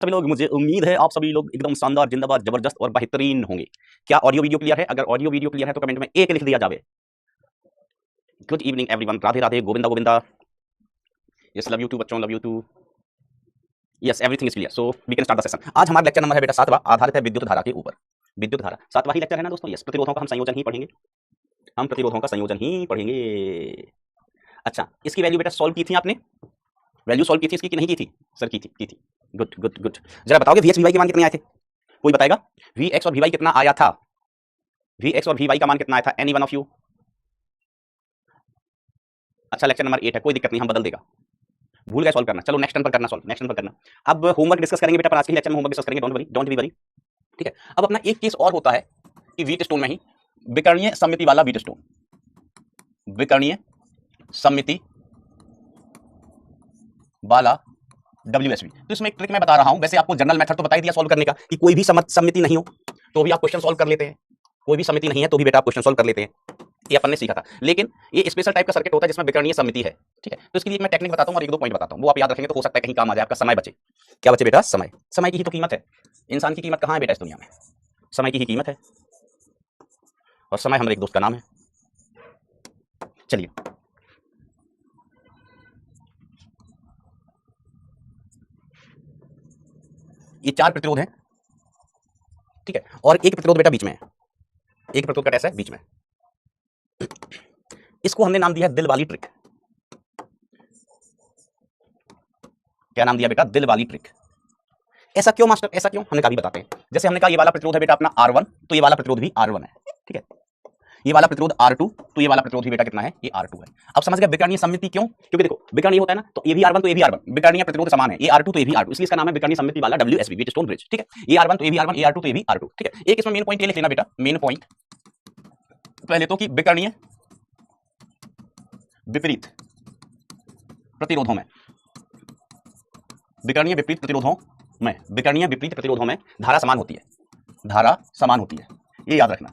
सभी लोग, मुझे उम्मीद है आप सभी लोग एकदम शानदार, जिंदाबाद, जबरदस्त और बेहतरीन होंगे। क्या ऑडियो वीडियो क्लियर है? अगर ऑडियो वीडियो क्लियर है तो कमेंट में एक लिख दिया जावे। Good evening everyone, Radhe Radhe, Govinda Govinda. Yes, love you too बच्चों, love you too. Yes, everything is clear, so we can start the session. आज हमारा लेक्चर नंबर है बेटा 7वां, आधारित है विद्युत धारा के ऊपर। विद्युत धारा 7वां ही लेक्चर है ना दोस्तों। यस, प्रतिरोधों का हम संयोजन ही पढ़ेंगे। हम प्रतिरोधों का संयोजन ही पढ़ेंगे। अच्छा, इसकी वैल्यू बेटा सॉल्व की थी आपने? वैल्यू सॉल्व की थी इसकी कि नहीं की थी? सर की थी। Good good good. जरा बताओगे वी एक्स वी वाई के मान कितने आए थे? कोई बताएगा? वी एक्स और वी वाई कितना आया था? वी एक्स और वी वाई का मान कितना आया था? Any one of you? अच्छा, लेक्चर नंबर 8 है, कोई दिक्कत नहीं, हम बदल देगा। भूल गए सॉल्व करना, चलो नेक्स्ट टर्न पर करना सॉल्व, नेक्स्ट टर्न पर करना। अब होमवर्क डिस्कस करेंगे बेटा, पर आज के लेक्चर में होमवर्क डिस्कस करेंगे, डोंट बी वरी। ठीक है, अब अपना एक केस और होता है कि व्हीट स्टोन में ही विकर्णीय सममिति वाला व्हीट स्टोन, विकर्णीय सममिति वाला WSV। तो इसमें एक ट्रिक मैं बता रहा हूं। वैसे आपको जनरल मेथड तो बता ही दिया सॉल्व करने का कि कोई भी सममिति नहीं हो तो भी आप क्वेश्चन सॉल्व कर लेते हैं, कोई भी समिति नहीं है तो भी बेटा आप क्वेश्चन सॉल्व कर लेते हैं, ये अपन ने सीखा था। लेकिन ये स्पेशल टाइप का सर्किट होता है जिसमें विकर्णीय सममिति है। ठीक है, तो इसके लिए मैं टेक्निक बताता हूं और एक दो पॉइंट बताता हूं, वो आप याद रखेंगे तो हो सकता है कहीं काम आ जाए, आपका समय बचे। क्या बचे बेटा? समय। समय की ही तो कीमत है। इंसान की कीमत कहां है बेटा इस दुनिया में? समय की ही कीमत है, और समय हमारे एक दोस्त का नाम है। चलिए, ये 4 प्रतिरोध हैं। ठीक है, और एक प्रतिरोध बेटा बीच में है, एक प्रतिरोध का कैसा है? बीच में। इसको हमने नाम दिया है दिल वाली ट्रिक। क्या नाम दिया बेटा? दिल वाली ट्रिक। ऐसा क्यों मास्टर? ऐसा क्यों? हमने कहा भी बताते हैं। जैसे हमने कहा ये वाला प्रतिरोध है बेटा अपना R1, तो ये वाला प्रतिरोध भी R1 है। ठीक है, ये वाला प्रतिरोध R2, तो ये वाला प्रतिरोध भी बेटा कितना है? ये R2 है। अब समझ गया विकर्णीय सममिति क्यों? क्योंकि देखो विकर्णीय होता है ना, तो ये भी R1 तो ये भी R1, विकर्णीय प्रतिरोध समान है, ये R2 तो ये भी R2, इसलिए इसका नाम है विकर्णीय सममिति वाला WSV, व्हीट स्टोन ब्रिज। ठीक है, ये R1 तो ये भी R1, ये R2 तो ये भी R2। ठीक है, एक इसमें मेन पॉइंट ये लिख लेना बेटा, मेन पॉइंट पहले तो कि विकर्णीय विपरीत प्रतिरोधों में, विकर्णीय विपरीत प्रतिरोधों में, विकर्णीय विपरीत प्रतिरोधों में धारा समान होती है, धारा समान होती है, ये याद रखना।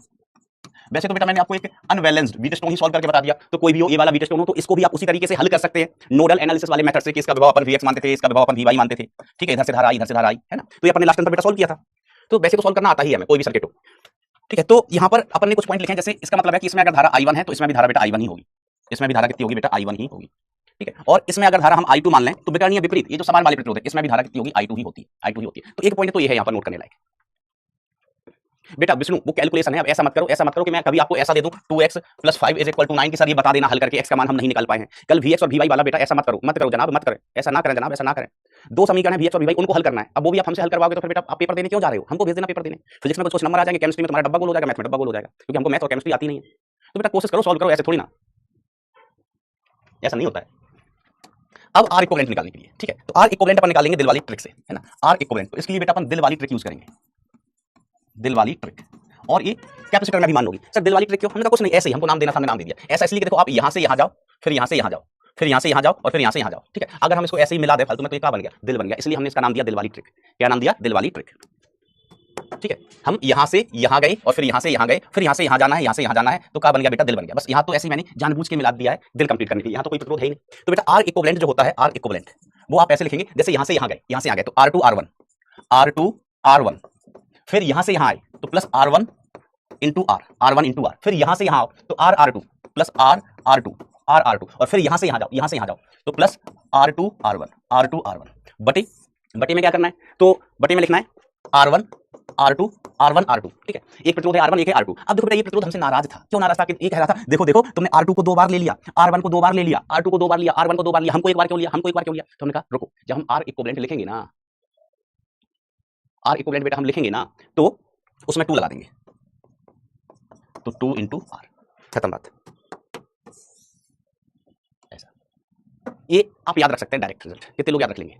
वैसे तो बेटा मैंने आपको एक अनबैलेंस्ड व्हीट स्टोन ही सॉल्व करके बता दिया, तो कोई भी हो, ये वाला व्हीट स्टोन हो तो इसको भी आप उसी तरीके से हल कर सकते हैं, नोडल एनालिसिस वाले मेथड से, कि इसका विभव अपन Vx मानते थे, इसका विभव अपन Vy मानते थे। ठीक है, इधर से धारा आई, इधर से धारा आई, है ना, तो ये अपन ने लास्ट टाइम पर बेटा सॉल्व किया था। तो वैसे तो सॉल्व करना आता ही है हमें, कोई भी सर्किट हो। ठीक है, तो यहाँ पर अपन ने कुछ पॉइंट लिखे हैं, जैसे इसका मतलब है कि इसमें अगर धारा I1 है तो इसमें भी धारा बेटा I1 ही होगी, इसमें भी धारा कितनी होगी बेटा? I1 ही होगी। ठीक है, और इसमें अगर धारा हम I2 मान लें तो विकर्णीय विपरीत, ये जो समान वाले प्रतिरोध है, इसमें भी धारा कितनी होगी? I2 ही होती है, I2 ही होती है। तो एक पॉइंट तो ये है यहाँ पर नोट करने लायक बेटा। विष्णु, वो कैलकुलेशन है, अब ऐसा मत करो, ऐसा मत करो कि मैं कभी आपको ऐसा दे दूं 2x + 5 = 9 की सर ये बता देना हल करके, x का मान हम नहीं निकाल पाए हैं कल Vx और Vy वाला बेटा, ऐसा मत करो, मत करो जनाब, मत करें, ऐसा ना करें जनाब, ऐसा ना करें। दो समीकरण है Vx और Vy, उनको हल करना है। अब वो भी आप हमसे हल करवाओगे तो फिर बेटा आप पेपर देने क्यों जा रहे हो? हमको भेज देना पेपर देने। फिजिक्स में कुछ नंबर आ जाएंगे, केमिस्ट्री में तुम्हारा डब्बा गोल हो जाएगा, मैथ में डब्बा गोल हो जाएगा, क्योंकि हमको मैथ और केमिस्ट्री आती नहीं है। तो बेटा कोशिश करो, सॉल्व करो, ऐसे थोड़ी ना, ऐसा नहीं होता है। अब R इक्विवेलेंट निकालने के लिए, ठीक है, तो R इक्विवेलेंट अपन निकालेंगे दिल वाली ट्रिक से, है ना, R इक्विवेलेंट। तो इसके लिए बेटा अपन दिल वाली ट्रिक यूज करेंगे, दिल वाली ट्रिक। और ये कैपेसिटर में भी मान लोगी सर दिल वाली ट्रिक क्यों? हमने कहा कुछ नहीं, ऐसे ही हमको नाम देना था, हमने नाम दे दिया। ऐसा इसलिए कि देखो आप यहां से यहां जाओ, फिर यहां से यहां जाओ, फिर यहां से यहां जाओ, और फिर यहां से यहां जाओ। ठीक है, अगर हम इसको ऐसे ही मिला दे फालतू में तो ये क्या बन गया? दिल बन गया, इसलिए हमने इसका नाम दिया दिल वाली ट्रिक। क्या नाम दिया? दिल वाली ट्रिक। ठीक है, हम यहां से यहां गए और फिर यहां से यहां गए, फिर यहां से यहां जाना है, यहां से यहां जाना है, तो क्या बन गया बेटा? दिल बन गया। बस यहां तो ऐसे ही मैंने जानबूझ के मिला दिया है दिल कंप्लीट करने के लिए, यहां तो कोई प्रतिरोध है ही नहीं। तो बेटा R इक्विवेलेंट जो होता है, R इक्विवेलेंट वो आप ऐसे लिखेंगे, जैसे यहां से यहां गए, यहां से यहां गए तो R2 R1, R2 R1, फिर यहां से यहां आए तो plus R1 into R, R1 into R, फिर यहां से यहां आओ तो R R2 plus R R2, R R2, और फिर यहां से यहां जाओ, यहां से यहां जाओ तो plus R2 R1, R2 R1। बटे बटे में क्या करना है? तो बटे में लिखना है R1 R2 R1 R2। ठीक है, एक प्रतिरोध है R1, एक है R2। अब देखो बेटा ये प्रतिरोध हमसे नाराज था, क्यों नाराज था? कि ये कह रहा था देखो देखो तुमने R2 को 2 बार ले लिया, R1 को 2 बार ले लिया, R2 को 2 बार लिया, R1 को 2 बार लिया, हमको एक बार क्यों लिया, हमको एक बार क्यों लिया? तो हमने कहा रुको, जब हम R इक्विवेलेंट लिखेंगे ना, R इक्विवेलेंट बेटा हम लिखेंगे ना, तो उसमें 2 लगा देंगे, तो 2 इंटू R, खत्म बात। ऐसा ये आप याद रख सकते हैं डायरेक्ट रिजल्ट। कितने लोग याद रख लेंगे?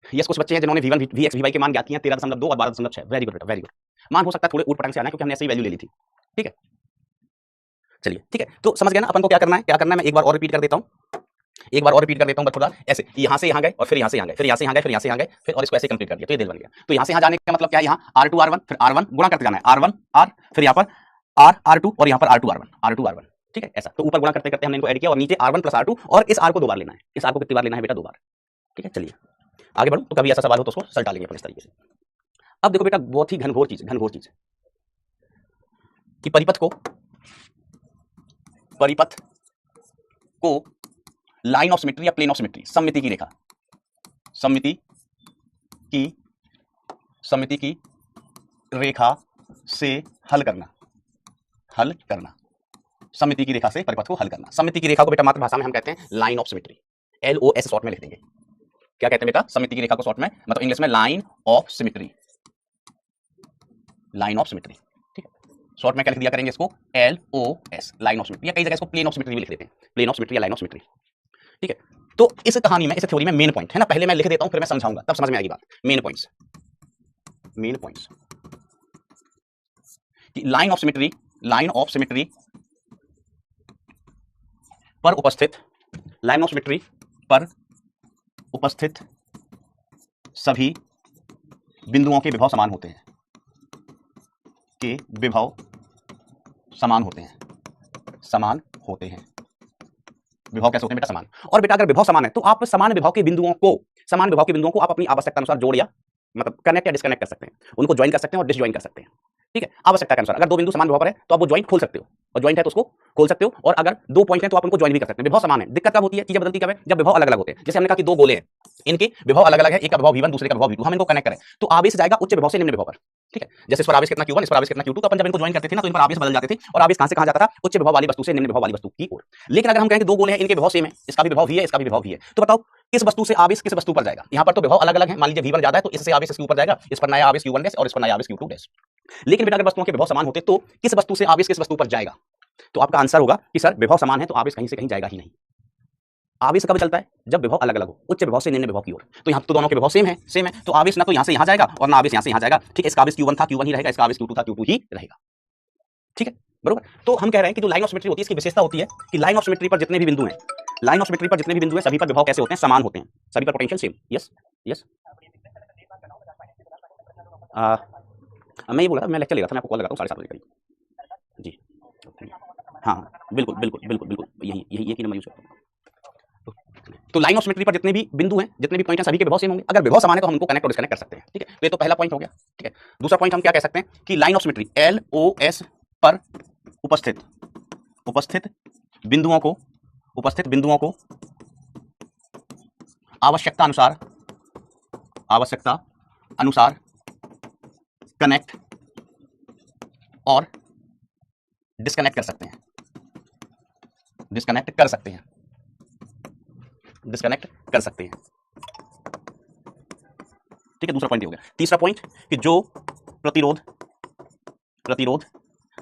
यस, कुछ बच्चे हैं जिन्होंने V1 Vx Vy के मान ज्ञात किए हैं 13.2 और 12.6। वेरी गुड बेटा, वेरी गुड। मान हो सकता है थोड़े ऊट पटांग से आना है क्योंकि हमने ऐसे ही वैल्यू ले ली थी। ठीक है, चलिए ठीक है, तो समझ गया ना अपन को क्या करना है? क्या करना है मैं एक बार और रिपीट कर देता हूं, एक बार और रिपीट कर देता हूं, बस थोड़ा ऐसे, यहां से यहां गए और फिर यहां से यहां गए, फिर यहां से यहां गए, फिर यहां से यहां गए, फिर और इसको ऐसे कंप्लीट कर दिया, तो ये दिल बन गया। तो यहां से यहां जाने का मतलब क्या है? यहां R2 R1, फिर R1 गुणा करते जाना है, R1 R, फिर यहां पर R R2 और यहां पर R2 R1, R2 R1। ठीक है, ऐसा तो ऊपर गुणा करते करते हमने इनको ऐड किया और नीचे R1 + R2, और इस R को 2 बार लेना है। इस R को कितनी बार लेना है बेटा? 2 बार। ठीक है, चलिए आगे बढ़ो तो कभी ऐसा सवाल हो तो उसको सर डालेंगे अपन इस तरीके से। अब देखो बेटा बहुत ही घनघोर चीज कि परिपथ को लाइन ऑफ सिमेट्री या प्लेन ऑफ सिमेट्री, सममिति की रेखा से हल करना, सममिति की रेखा से परिपथ को हल करना। सममिति की रेखा को बेटा मातृभाषा में हम कहते हैं line of symmetry, LOS short में लिख देंगे। क्या कहते हैं बेटा? सममिति की रेखा को शॉर्ट में मतलब इंग्लिश में लाइन ऑफ सिमेट्री, ठीक है। शॉर्ट में क्या लिख दिया करेंगे इसको? LOS, लाइन ऑफ सिमेट्री, या कई जगह इसको प्लेन ऑफ सिमेट्री भी लिख देते हैं, प्लेन ऑफ सिमेट्री या लाइन ऑफ सिमेट्री, ठीक है। तो इस कहानी में, इस थ्योरी में मेन पॉइंट है ना, पहले मैं लिख देता हूं फिर मैं समझाऊंगा, तब समझ में आएगी बात। मेन पॉइंट्स कि लाइन ऑफ सिमेट्री पर उपस्थित सभी बिंदुओं के विभव समान होते हैं, विभव कैसे होते हैं बेटा? समान। और बेटा अगर विभव समान है तो आप समान विभव के बिंदुओं को आप अपनी आवश्यकता अनुसार जोड़ या मतलब कनेक्ट या डिस्कनेक्ट कर सकते हैं, उनको ज्वाइन कर सकते हैं और डिसज्वाइन कर सकते हैं, ठीक है, आवश्यकता के अनुसार। अगर दो बिंदु समान विभव पर है तो आप वो ज्वाइन खोल सकते हो, और ज्वाइंट है तो उसको खोल सकते हो, और अगर दो पॉइंट है तो आप उनको ज्वाइन भी कर सकते हैं। विभव समान है, दिक्कत कब होती है, चीजें बदलती कब है? जब विभव अलग अलग होते हैं। जैसे हमने कहा कि दो गोले हैं, इनके विभव अलग अलग है, एक का विभव V1 दूसरे का विभव V2, हम इनको कनेक्ट करें तो आवेश जाएगा उच्च विभव से निम्न विभव पर, ठीक है। जैसे इस पर आवेश कितना Q1, इस पर आवेश कितना Q2, तो अपन जब इनको ज्वाइन करते थे ना तो इन पर आवेश बदल जाते थे, और आवेश कहां से कहां जाता था? उच्च विभव वाली वस्तु से निम्न विभव वाली वस्तु की ओर। लेकिन अगर हम कहें कि दो गोले हैं, इनके विभव सेम है, इसका भी विभव V है, इसका भी विभव V है, तो बताओ किस वस्तु से आवेश किस वस्तु पर जाएगा? यहाँ पर तो विभव अलग अलग है, मान लीजिए V1 ज्यादा है तो इससे आवेश इसके ऊपर जाएगा, इस पर नया आवेश Q1 डैश और इस पर नया आवेश Q2 डैश। लेकिन बेटा अगर वस्तुओं के विभव समान होते तो किस वस्तु से आवेश किस वस्तु पर जाएगा? तो आपका आंसर होगा कि सर विभव समान है तो आवेश कहीं से कहीं जाएगा ही नहीं। आवेश कब चलता है? जब विभव अलग अलग हो, उच्च विभव से निम्न विभव की ओर। तो यहाँ तो दोनों के विभव सेम है, तो आवेश ना तो यहाँ से यहाँ जाएगा और ना आवेश यहाँ से यहाँ जाएगा, ठीक है। इसका आवेश Q1 था Q1 ही रहेगा, इसका आवेश Q2 था Q2 ही रहेगा, ठीक है, बरोबर। तो हम कह रहे हैं कि जो लाइन ऑफ सिमेट्री होती है इसकी विशेषता होती है कि लाइन ऑफ सिमेट्री पर जितने भी बिंदु हैं, सभी पर विभव कैसे होते हैं? समान होते हैं, सभी पर पोटेंशियल सेम। यस मैं ये बोल रहा था, मैं लेक्चर ले रहा था, मैं आपको कॉल लगाता हूँ 7:30 बजे करीब जी। हाँ बिल्कुल यही नंबर यूज करता हूँ। तो लाइन ऑफ सिमेट्री पर जितने भी बिंदु हैं, जितने भी पॉइंट हैं, सभी के विभव सेम होंगे। अगर विभव समान है तो हम उनको कनेक्ट और डिस्कनेक्ट कर सकते हैं, ठीक है। तो ये तो पहला पॉइंट हो गया, ठीक है। दूसरा पॉइंट हम क्या कह सकते हैं कि लाइन ऑफ सिमेट्री LOS पर उपस्थित बिंदुओं को आवश्यकता अनुसार कनेक्ट और डिस्कनेक्ट कर सकते हैं, ठीक है। दूसरा पॉइंट हो गया। तीसरा पॉइंट कि जो प्रतिरोध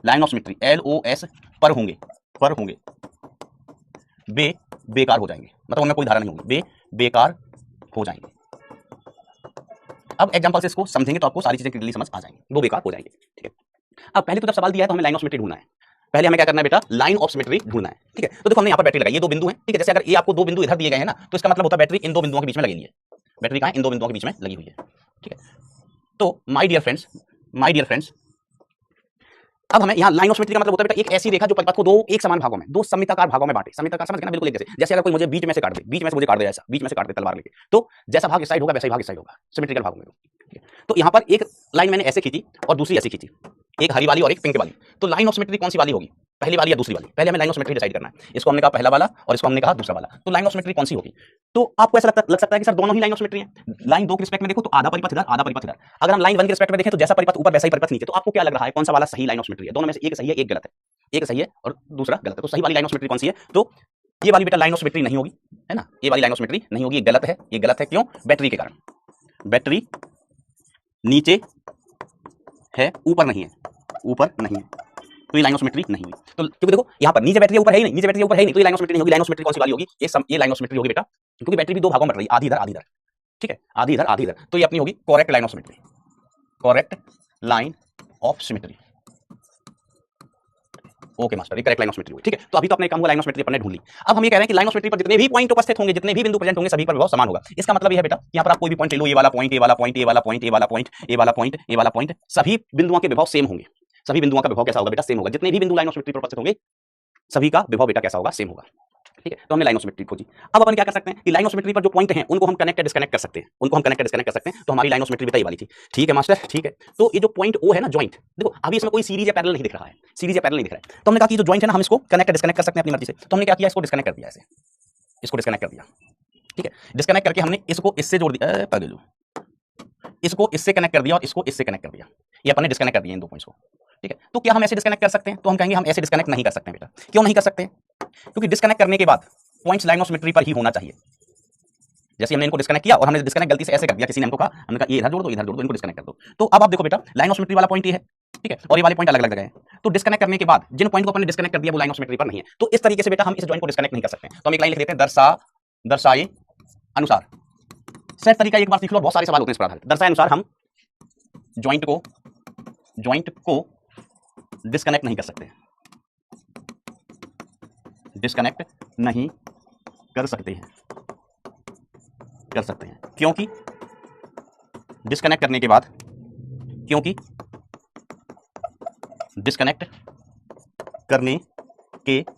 लाइन ऑफ सिमेट्री LOS पर होंगे वे बेकार हो जाएंगे, मतलब उनमें कोई धारा नहीं होगी, वे बेकार हो जाएंगे। अब एग्जांपल से इसको समझेंगे तो आपको सारी चीजें क्लियरली समझ आ जाएंगी, वो बेकार हो जाएंगे, ठीक है। अब पहले तो जब सवाल दिया है तो हमें लाइन ऑफ सिमेट्री ढूंढना है। पहले हमें क्या करना है बेटा? लाइन ऑफ सिमेट्री ढूंढना है, ठीक है। तो देखो हमने यहाँ पर बैटरी लगाई, ये दो बिंदु हैं, ठीक है। जैसे अगर ये आपको दो बिंदु इधर दिए गए हैं ना, तो इसका मतलब होता है बैटरी इन दो बिंदुओं के बीच में लगी हुई है, बैटरी कहाँ है? इन दो बिंदुओं के बीच में लगी हुई है, ठीक है। तो माय डियर फ्रेंड्स, अब हमें यहाँ लाइन ऑफ सिमेट्री का मतलब होता है बेटा एक ऐसी रेखा जो परिपथ को दो एक समान भागों में, दो सममिताकार भागों में बांटे। सममिताकार समझ गए ना? बिल्कुल एक जैसे अगर कोई मुझे बीच में से काट दे, ऐसा बीच में से काट दे तलवार लेके, तो जैसा भाग इस साइड होगा वैसा ही भाग इस साइड होगा, सिमेट्रिकल भागों में, ठीक है। तो यहाँ पर एक लाइन मैंने ऐसे खींची और दूसरी ऐसी खींची, एक हरी वाली और एक पिंक वाली, तो लाइन ऑफ सिमेट्री कौन सी वाली होगी? पहली वाली या दूसरी वाली? पहले हमें लाइन ऑफ सिमेट्री डिसाइड करना है। इसको हमने कहा पहला वाला और इसको हमने कहा दूसरा वाला, तो लाइन ऑफ सिमेट्री कौन सी होगी? तो आपको ऐसा लग सकता है कि सर दोनों ही लाइन ऑफ सिमेट्री है। लाइन 2 के रिस्पेक्ट में देखो तो आधा परिपथ इधर, आधा परिपथ इधर। अगर हम लाइन 1 के रिस्पेक्ट में देखें तो जैसा परिपथ ऊपर वैसा ही परिपथ नीचे। तो आपको क्या लग रहा है कौन सा वाला सही लाइन ऑफ सिमेट्री है? दोनों में से एक सही है, एक गलत है, एक सही है और दूसरा गलत है। तो सही वाली लाइन ऑफ सिमेट्री कौन सी है? तो ये वाली बेटा लाइन ऑफ सिमेट्री नहीं होगी, है ना, ये वाली लाइन ऑफ सिमेट्री नहीं होगी, ये गलत है। ये गलत है क्यों? बैटरी के कारण, बैटरी नीचे है ऊपर नहीं है, तो ये लाइन ऑफ सिमेट्री नहीं हुई। तो क्योंकि देखो यहाँ पर नीचे बैटरी ऊपर है ही नहीं, तो ये लाइन ऑफ सिमेट्री नहीं होगी। लाइन ऑफ सिमेट्री कौन सी वाली होगी? ये लाइन ऑफ सिमेट्री होगी बेटा, क्योंकि बैटरी भी दो भागों में बट रही है, आधी इधर, ठीक है, आधी इधर। तो ये अपनी होगी correct line of symmetry, okay master, ये करेक्ट लाइन ऑफ सिमेट्री हुई, ठीक है। तो अभी तो अपने काम हुआ लाइन ऑफ सिमेट्री अपने ढूंढ ली। अब हम ये कह रहे हैं कि लाइन ऑफ सिमेट्री पर जितने भी पॉइंट उपस्थित होंगे, जितने भी बिंदु प्रेजेंट होंगे, सभी पर विभव समान होगा। इसका मतलब ये है बेटा, यहाँ पर आप कोई भी पॉइंट ले लो, ये वाला पॉइंट, ये वाला पॉइंट, ये वाला पॉइंट, ये वाला पॉइंट, ये वाला पॉइंट, ये वाला पॉइंट, सभी बिंदुओं के विभव सेम होंगे। सभी बिंदुओं का विभव कैसा होगा बेटा? सेम होगा। जितने भी बिंदु लाइन ऑफ सिमेट्री पर उपस्थित होंगे सभी का विभव बेटा कैसा होगा? सेम होगा। ठीक है, तो हमने लाइन ऑफ सिमेट्री खोजी। अब अपन क्या कर सकते हैं कि लाइन ऑफ सिमेट्री पर जो पॉइंट हैं उनको हम कनेक्ट डिस्कनेक्ट कर सकते हैं, उनको हम कनेक्ट डिस्कनेक्ट कर सकते हैं। तो हमारी लाइन ऑफ सिमेट्री बताई वाली थी। ठीक है मास्टर, ठीक है। तो ये जो पॉइंट ओ है ना जॉइंट, देखो अभी इसमें कोई सीरीज या पैरेलल नहीं दिख रहा है, सीरीज या पैरेलल नहीं दिख रहा है, तो हमने कहा कि जो जॉइंट है ना हम इसको कनेक्ट डिस्कनेक्ट कर सकते हैं अपनी मर्जी से। तो हमने क्या किया, इसको डिस्कनेक्ट कर दिया, ऐसे इसको डिस्कनेक्ट कर दिया। ठीक है, डिस्कनेक्ट करके हमने इसको इससे जोड़ दिया, पागल, इसको इससे कनेक्ट कर दिया और इसको इससे कनेक्ट कर दिया। ये अपने डिस्कनेक्ट कर दिया इन दो पॉइंट्स को। ठीक है, तो क्या हम ऐसे डिस्कनेक्ट कर सकते हैं? तो हम कहेंगे हम ऐसे डिस्कनेक्ट नहीं कर सकते हैं बेटा। क्यों नहीं कर सकते? क्योंकि डिस्कनेक्ट करने के बाद पॉइंट्स लाइन ऑफ सिमेट्री पर ही होना चाहिए। जैसे हमने इनको डिस्कनेक्ट किया और हमने डिस्कनेक्ट गलती से ऐसे कर दिया, किसी ने हमको कहा, हमने कहा ये इधर जोड़ दो, इधर जोड़ दो, इनको डिस्कनेक्ट कर दो। तो अब आप देखो बेटा, लाइन ऑफ सिमेट्री वाला पॉइंट ये है, ठीक है, और ये वाले पॉइंट अलग अलग जगह है। तो डिस्कनेक्ट करने के बाद जिन पॉइंट को अपने डिस्कनेक्ट कर दिया वो लाइन ऑफ सिमेट्री पर नहीं है। तो इस तरीके से बेटा हम इस जॉइंट को डिस्कनेक्ट नहीं कर सकते। तो हम एक लाइन लिख देते हैं, दर्शाए अनुसार। सहज तरीका एक बार सीख लो, बहुत सारे सवाल होते हैं इस पर आधारित। दर्शाए अनुसार हम जॉइंट को डिस्कनेक्ट नहीं कर सकते, डिस्कनेक्ट नहीं कर सकते हैं, क्योंकि डिस्कनेक्ट करने के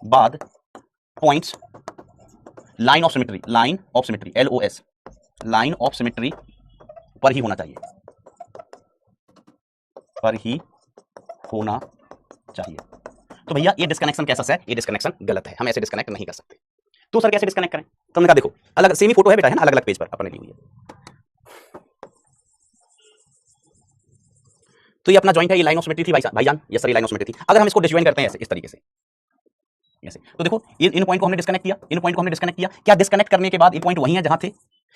बाद, points line of symmetry, LOS, line of symmetry पर ही होना चाहिए, तो भैया ये डिस्कनेक्शन कैसा है? ये डिस्कनेक्शन गलत है, हम ऐसे डिस्कनेक्ट नहीं कर सकते। तो सर कैसे डिस्कनेक्ट करें? तो हमने कहा देखो, अलग सेम ही फोटो है बेटा, है ना, अलग अलग पेज पर अपने ली हुई है। तो ये अपना जॉइंट है, ये लाइन ऑफ सिमेट्री थी भाईजान, ये सर लाइन ऑफ सिमेट्री थी। अगर हम इसको डिसजॉइन करते हैं ऐसे, इस तरीके से ऐसे, तो देखो ये इन पॉइंट को हमने डिस्कनेक्ट किया, क्या डिस्कनेक्ट करने के बाद ये पॉइंट वही है जहां थे?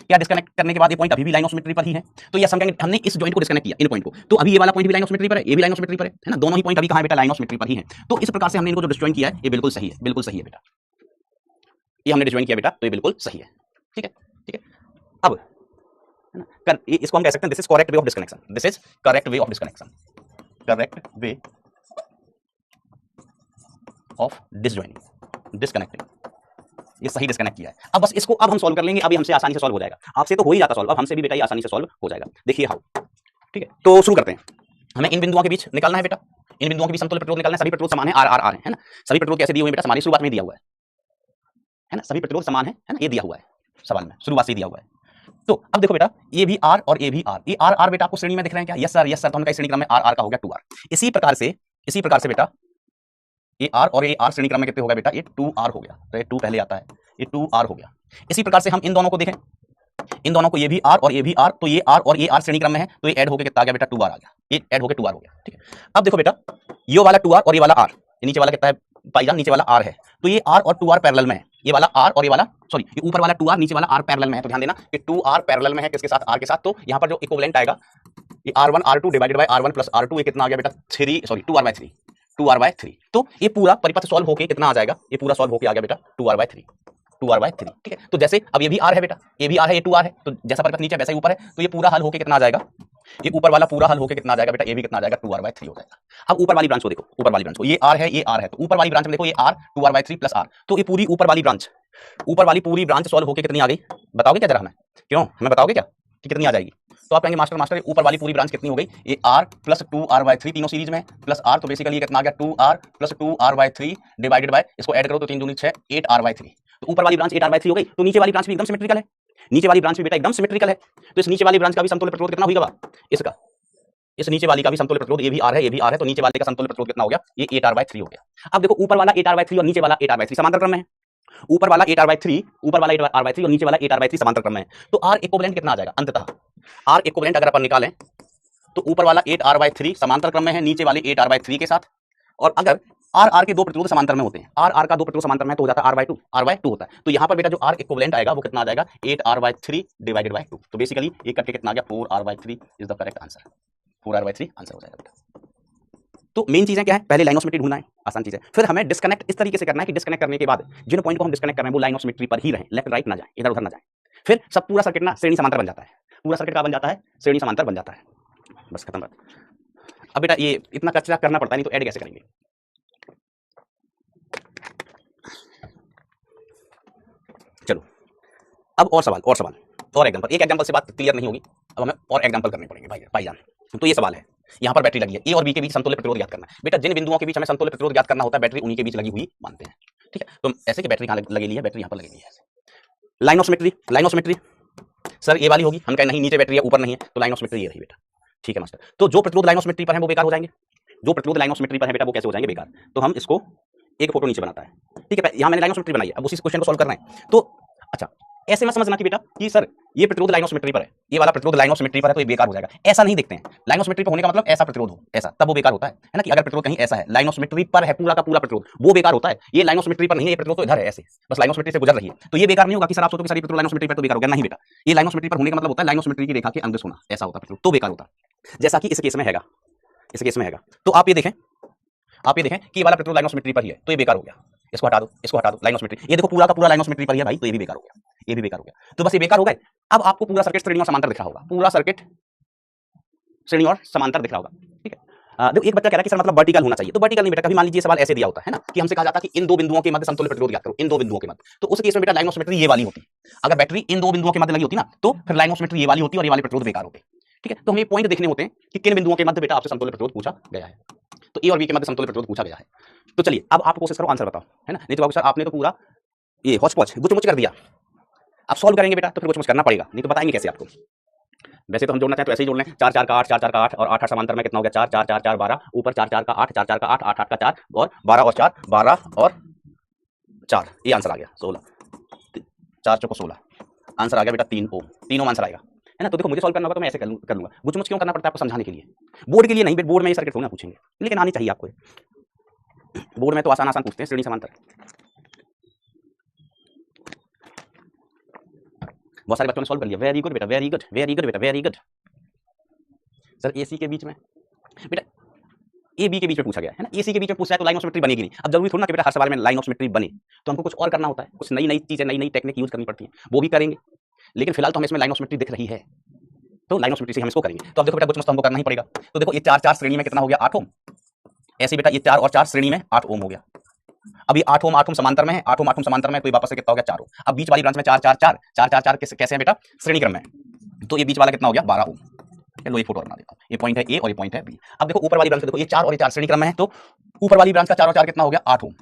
क्या डिस्कनेक्ट करने के बाद ये पॉइंट अभी भी लाइन ऑफ सिमेट्री पर ही है? तो ये समझेंगे, हमने इस जॉइंट को डिस्कनेक्ट किया, इन पॉइंट को, तो अभी ये वाला पॉइंट भी लाइन ऑफ सिमेट्री पर है, ये भी लाइन ऑफ सिमेट्री पर है ना, दोनों ही पॉइंट अभी कहां है बेटा? लाइन ऑफ सिमेट्री पर ही है। तो इस प्रकार से हमने इनको जो डिसजॉइन किया है ये बिल्कुल सही है, बिल्कुल सही है बेटा, ये हमने डिसजॉइन किया बेटा, तो ये बिल्कुल सही है। ठीक है, ठीक है। अब है ना, इसको हम कह सकते हैं this is correct way of disconnection, this is correct way of disconnection, correct way of disjoining, disconnecting, ये सही डिस्कनेक्ट किया है। अब बस इसको अब हम सॉल्व कर लेंगे, अभी हमसे आसानी से सॉल्व हो जाएगा। आपसे तो हो ही जाता सॉल्व, अब हमसे भी बेटा ये आसानी से सॉल्व हो जाएगा। देखिए हाउ, ठीक है, तो शुरू करते हैं। हमें इन बिंदुओं के बीच निकालना है बेटा, इन बिंदुओं के बीच समतुल्य प्रतिरोध निकालना है। सभी प्रतिरोध समान है, R है ना। सभी प्रतिरोध कैसे दिए हुए बेटा? हमारी शुरुआत में दिया हुआ है ना, सभी प्रतिरोध समान है ना, ये दिया हुआ है सवाल में, शुरुआत से दिया हुआ है। तो अब देखो बेटा, ये भी R और ये भी R, ये R बेटा आपको श्रेणी में दिख रहे हैं क्या? Yes sir, yes sir. तो हमने कहा श्रेणी क्रम में R का हो गया 2R। इसी प्रकार से बेटा ये R और ये R श्रेणी क्रम में कितने हो गया बेटा? ये 2R हो गया, तो ये 2 पहले आता है, ये 2R हो गया। इसी प्रकार से हम इन दोनों को देखें, इन दोनों को, ये भी R और ये भी R, तो ये R और ये R श्रेणी क्रम में है, तो ये ऐड होकर कितना आ गया बेटा? 2R आ गया, ये ऐड होकर 2R हो गया। ठीक है, अब देखो बेटा, ये वाला 2R और ये वाला R, ये नीचे वाला कितना है भाईजान? नीचे वाला R है, तो ये R और 2R पैरेलल में है। ये वाला R और ये वाला, सॉरी, ये ऊपर वाला 2R, नीचे वाला R पैरेलल में है। तो ध्यान देना कि 2R पैरेलल में है किसके साथ? R के साथ। तो यहाँ पर जो इक्विवेलेंट आएगा, ये R1 R2 divided by R1 plus R2, ये कितना आ गया बेटा? 2R/3। तो ये पूरा परिपथ सॉल्व होके कितना आ जाएगा? ये पूरा सॉल्व होके आ गया बेटा 2R/3। ठीक है, तो जैसे अब ये भी R है बेटा, ये भी R है, ये 2R है, तो जैसा परिपथ नीचे वैसा ही ऊपर है, तो ये पूरा हल होके कितना आ जाएगा? ये ऊपर वाला पूरा हल होके कितना आ जाएगा बेटा? ये भी कितना आ जाएगा? 2R/3 हो जाएगा। अब ऊपर वाली ब्रांच को देखो, ऊपर वाली ब्रांच को, ये R है, ये R है, तो ऊपर वाली ब्रांच में देखो, ये R 2R/3 प्लस R, तो ये पूरी ऊपर वाली पूरी ब्रांच सॉल्व होके कितनी आ गई? बताओगे क्या जरा हमें? क्यों हमें बताओगे क्या कि कितनी आ जाएगी? तो आप कहेंगे मास्टर ऊपर वाली पूरी ब्रांच कितनी हो गई? ये R प्लस 2R/3, तीनों सीरीज में, प्लस R, तो बेसिकली ये कितना आ गया? 2R plus 2R/3 divided by, इसको ऐड करो तो 3 दूनी 6, 8R/3। तो ऊपर वाली ब्रांच 8R/3 हो गई, तो नीचे वाली ब्रांच भी एकदम सिमेट्रिकल है, नीचे वाली ब्रांच भी बेटा एकदम सिमेट्रिकल है। तो इस नीचे वाली ब्रांच का भी समतुल्य प्रतिरोध कितना होगा? इसका, इस नीचे वाली का भी समतुल्य प्रतिरोध, ये भी R है, ये भी R है, तो नीचे वाले का समतुल्य प्रतिरोध कितना हो गया? ये 8R/3 हो गया। अब देखो ऊपर वाला 8R/3 और नीचे वाला 8R/3 समांतर क्रम में है। ऊपर वाला 8R/3 और नीचे वाला 8R/3 समांतर क्रम में है, तो R इक्विवेलेंट कितना आ जाएगा? अंततः R इक्विवेलेंट अगर अपन निकालें तो ऊपर वाला 8R/3 समांतर क्रम में है नीचे वाले 8R/3 के साथ, और अगर R के दो प्रतिरोध समांतर में होते हैं, R का दो प्रतिरोध समांतर में तो हो जाता है R/2 होता है। तो यहाँ पर बेटा जो R इक्विवेलेंट आएगा वो कितना आ जाएगा? 8R/3 divided by 2। तो बेसिकली ये करके कितना आ गया? 4R/3 is the correct answer, 4R/3 answer हो जाएगा बेटा। तो मेन चीजें क्या है? पहले लाइन ऑफ सिमेट्री ढूंढना है, आसान चीज है। फिर हमें डिस्कनेक्ट इस तरीके से करना है कि डिस्कनेक्ट करने के बाद जिन पॉइंट को हम डिस्कनेक्ट कर रहे हैं वो लाइन ऑफ सिमेट्री पर ही रहे, लेफ्ट राइट ना जाए, इधर उधर ना जाए। फिर सब पूरा सर्किट ना श्रेणी समांतर बन जाता है, पूरा सर्किट का बन जाता है श्रेणी समांतर बन जाता है, बस खत्म बात। अब बेटा ये इतना कचरा करना पड़ता है, नहीं तो ऐड कैसे करेंगे? चलो अब और सवाल और एग्जांपल। एक एग्जांपल से बात क्लियर नहीं होगी, अब हमें और एग्जांपल करने पड़ेंगे भाईजान। तो ये सवाल है, यहाँ पर बैटरी लगी है, ए और बी के बीच समतुल्य प्रतिरोध ज्ञात करना है। बेटा जिन बिंदुओं के बीच हमें समतुल्य प्रतिरोध ज्ञात करना होता है, बैटरी उन्हीं के बीच लगी हुई मानते हैं। ठीक है, तो ऐसे कि बैटरी कहाँ लगेगी है, बैटरी यहाँ पर लगेगी है। Line of symmetry, line of symmetry sir ये वाली होगी, हम कहें नहीं नीचे बैटरी है ऊपर नहीं है, तो लाइन ऑफ सिमेट्री ये रही बेटा। ठीक है मास्टर, तो जो प्रतिरोध लाइन ऑफ सिमेट्री पर है वो बेकार हो जाएंगे, जो प्रतिरोध लाइन ऑफ सिमेट्री पर है बेटा वो कैसे हो जाएंगे बेकार। तो हम इसको एक फोटो नीचे बनाता है, ठीक है, यहाँ मैंने लाइन ऑफ सिमेट्री बनाई है, अब उसी क्वेश्चन को सॉल्व करना है। तो अच्छा ऐसे मत समझना कि बेटा कि सर ये प्रतिरोध लाइन ऑफ सिमेट्री पर है, ये वाला प्रतिरोध लाइन ऑफ सिमेट्री पर है तो ये बेकार हो जाएगा, ऐसा नहीं देखते हैं। लाइन ऑफ सिमेट्री पर होने का मतलब ऐसा प्रतिरोध हो, ऐसा तब वो बेकार होता है ना, कि अगर प्रतिरोध कहीं ऐसा है लाइन ऑफ सिमेट्री पर है पूरा का पूरा प्रतिरोध, वो बेकार होता है। ये लाइन ऑफ सिमेट्री पर नहीं है, ये प्रतिरोध तो इधर है ऐसे बस लाइन ऑफ सिमेट्री से गुजर रही है, तो ये बेकार नहीं होगा कि सर आप सोचो कि सर ये प्रतिरोध लाइन ऑफ सिमेट्री पर तो बेकार हो गया, नहीं बेटा। ये लाइन ऑफ सिमेट्री पर होने का मतलब होता है लाइन ऑफ सिमेट्री की रेखा के अंदर होना, ऐसा होता है प्रतिरोध, तो बेकार होता है। जैसा कि इस केस में हैगा, इस केस में हैगा, तो आप ये देखें, आप ये देखें कि ये वाला प्रतिरोध लाइन ऑफ सिमेट्री पर ही है तो ये बेकार हो गया, इसको हटा दो, इसको हटा दो, लाइन ऑफ सिमेट्री, ये देखो पूरा का पूरा लाइन ऑफ सिमेट्री पर ही है भाई, तो ये भी बेकार हो गया, ये भी बेकार हो गया। तो बस ये बेकार हो गए। अब आपको पूरा सर्किट श्रेणी और समांतर दिख रहा होगा, पूरा सर्किट श्रेणी और समांतर दिख रहा होगा, ठीक है। देखो एक बच्चा कह रहा है कि सर मतलब वर्टिकल होना चाहिए, तो वर्टिकल नहीं बेटा, कभी मान लीजिए सवाल ऐसे दिया होता है ना कि हमसे कहा जाता है कि इन दो बिंदुओं के मध्य समतुल्य प्रतिरोध ज्ञात करो, इन दो बिंदुओं के मध्य, तो उस केस में बेटा लाइन ऑफ सिमेट्री ये वाली होती। अगर बैटरी इन दो बिंदुओं के मध्य लगी होती ना तो फिर लाइन ऑफ सिमेट्री ये वाली होती और ये वाले प्रतिरोध बेकार होते, ठीक है। तो हमें पॉइंट देखने होते हैं कि किन बिंदुओं के मध्य बेटा आपसे समतुल्य प्रतिरोध पूछा गया है, तो ए और बी के मध्य समतुल्य प्रतिरोध पूछा गया है। तो चलिए अब आप कोशिश करो आंसर बताओ, है ना। नहीं तो बाबू सर आपने तो पूरा ये हौच पौच गुच मुच कर दिया, आप सॉल्व करेंगे बेटा तो फिर कुछ करना पड़ेगा, नहीं तो बताएंगे कैसे आपको। वैसे तो हम जोड़ना चाहें तो ऐसे ही जोड़ लें, 4 4 का 8, 4 4 का 8 और 8 8 समांतर में कितना हो गया 4 4 4 4 12, ऊपर 4 4 का 8, 4 4 का 8, 8 8 का 4 और 12 और 4 12 और 4, ये आंसर आ गया 16, 4 चौको 16, आंसर आ गया बेटा 3 ओम, 3 ओम आंसर आएगा, है ना। तो देखो मुझे सॉल्व करना होगा तो मैं ऐसे कर लूंगा, गुच मुच क्यों करना पड़ता है आपको समझाने के लिए, बोर्ड के लिए नहीं, बोर्ड में ये सर्किट थोड़ा पूछेंगे, लेकिन आनी चाहिए आपको, बोर्ड में तो आसान आसान पूछते हैं श्रेणी समांतर। बहुत सारे बच्चों ने सॉल्व कर लिया, वेरी गुड बेटा, वेरी गुड, वेरी गुड बेटा, वेरी गुड। सर एसी के बीच में बेटा, ए बी के बीच में पूछा गया है ना, एसी के बीच में पूछा है तो लाइन ऑफ सिमेट्री बनेगी नहीं। अब जरूरी थोड़ा ना कि बेटा हर सवाल में लाइन ऑफ सिमेट्री बने, तो हमको कुछ और करना होता है, कुछ नई नई चीजें नई नई टेक्निक यूज करनी पड़ती है, वो भी करेंगे, लेकिन फिलहाल तो हमें इसमें लाइन ऑफ सिमेट्री दिख रही है तो लाइन ऑफ सिमेट्री से हम इसको करेंगे। तो अब देखो बेटा कुछ मस्त हमको करना ही पड़ेगा। तो देखो ये 4 4 श्रेणी में कितना हो गया 8 ओम, ऐसे बेटा ये 4 और 4 श्रेणी में 8 ओम हो गया। अब ये 8 ओम समांतर में है, 8 ओम समांतर में, तो ये वापस से कितना हो गया 4 ओम। अब बीच वाली ब्रांच में 4 4 4 4 4 4 कैसे है बेटा श्रेणी क्रम में, तो ये बीच वाला कितना हो गया 12 ओम। चलो ये फोटो बना देता हूं, ये पॉइंट है ए और ये पॉइंट है बी। अब देखो ऊपर वाली ब्रांच में देखो ये 4 और ये 4 श्रेणी क्रम में है, तो ऊपर वाली ब्रांच का 4 और 4 कितना हो गया 8 ओम,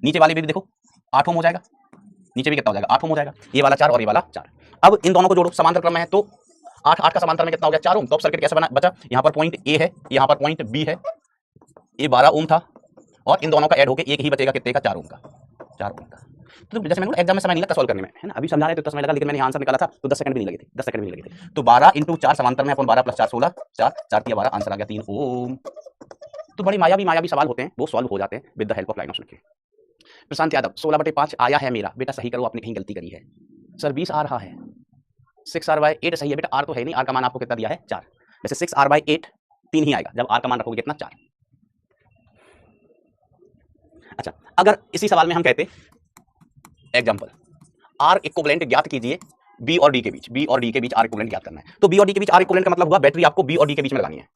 नीचे वाली भी देखो 8 ओम हो जाएगा, नीचे भी कितना हो जाएगा 8 ओम हो जाएगा, ये वाला 4 और ये वाला 4। अब इन दोनों को जोड़ो, समांतर क्रम में है, तो 8 8 का समांतर में कितना हो गया 4 ओम। तो अब सर्किट कैसे बना बचा, यहाँ पर पॉइंट ए है, यहाँ पर पॉइंट बी है, ये 12 ओम था और इन दोनों का ऐड होकर एक ही बचेगा कितने का 4 ओम का, 4 ओम का। तो जैसे मैंने एग्जाम में समय नहीं लगा सॉल्व करने में, है ना, अभी समझा रहे तो 10 समय लगा, लेकिन मैंने आंसर निकाला था तो 10 सेकंड भी नहीं लगे थे, 10 सेकंड भी नहीं लगे थे। तो 12 × 4 समांतर में अपन 12 + 4 16, 4 4 × 12, आंसर आ गया 3 ओम। तो बड़ी मायावी सवाल होते हैं, वो सॉल्व हो जाते हैं with the help of line of symmetry. Prashant Yadav 16/5 आया है मेरा बेटा, सही करो, आपने कहीं गलती करी है सर, 20 आ रहा है, 6r/8 सही है बेटा, r तो है नहीं, r का मान आपको कितना दिया है 4, वैसे 6r/8 3 ही आएगा जब r का मान रखोगे कितना 4। अच्छा अगर इसी सवाल में हम कहते एग्जांपल R इक्विवेलेंट ज्ञात कीजिए B और D के बीच, B और D के बीच R इक्विवेलेंट ज्ञात करना है, तो B और D के बीच R इक्विवेलेंट का मतलब हुआ बैटरी आपको B और D के बीच में लगानी है,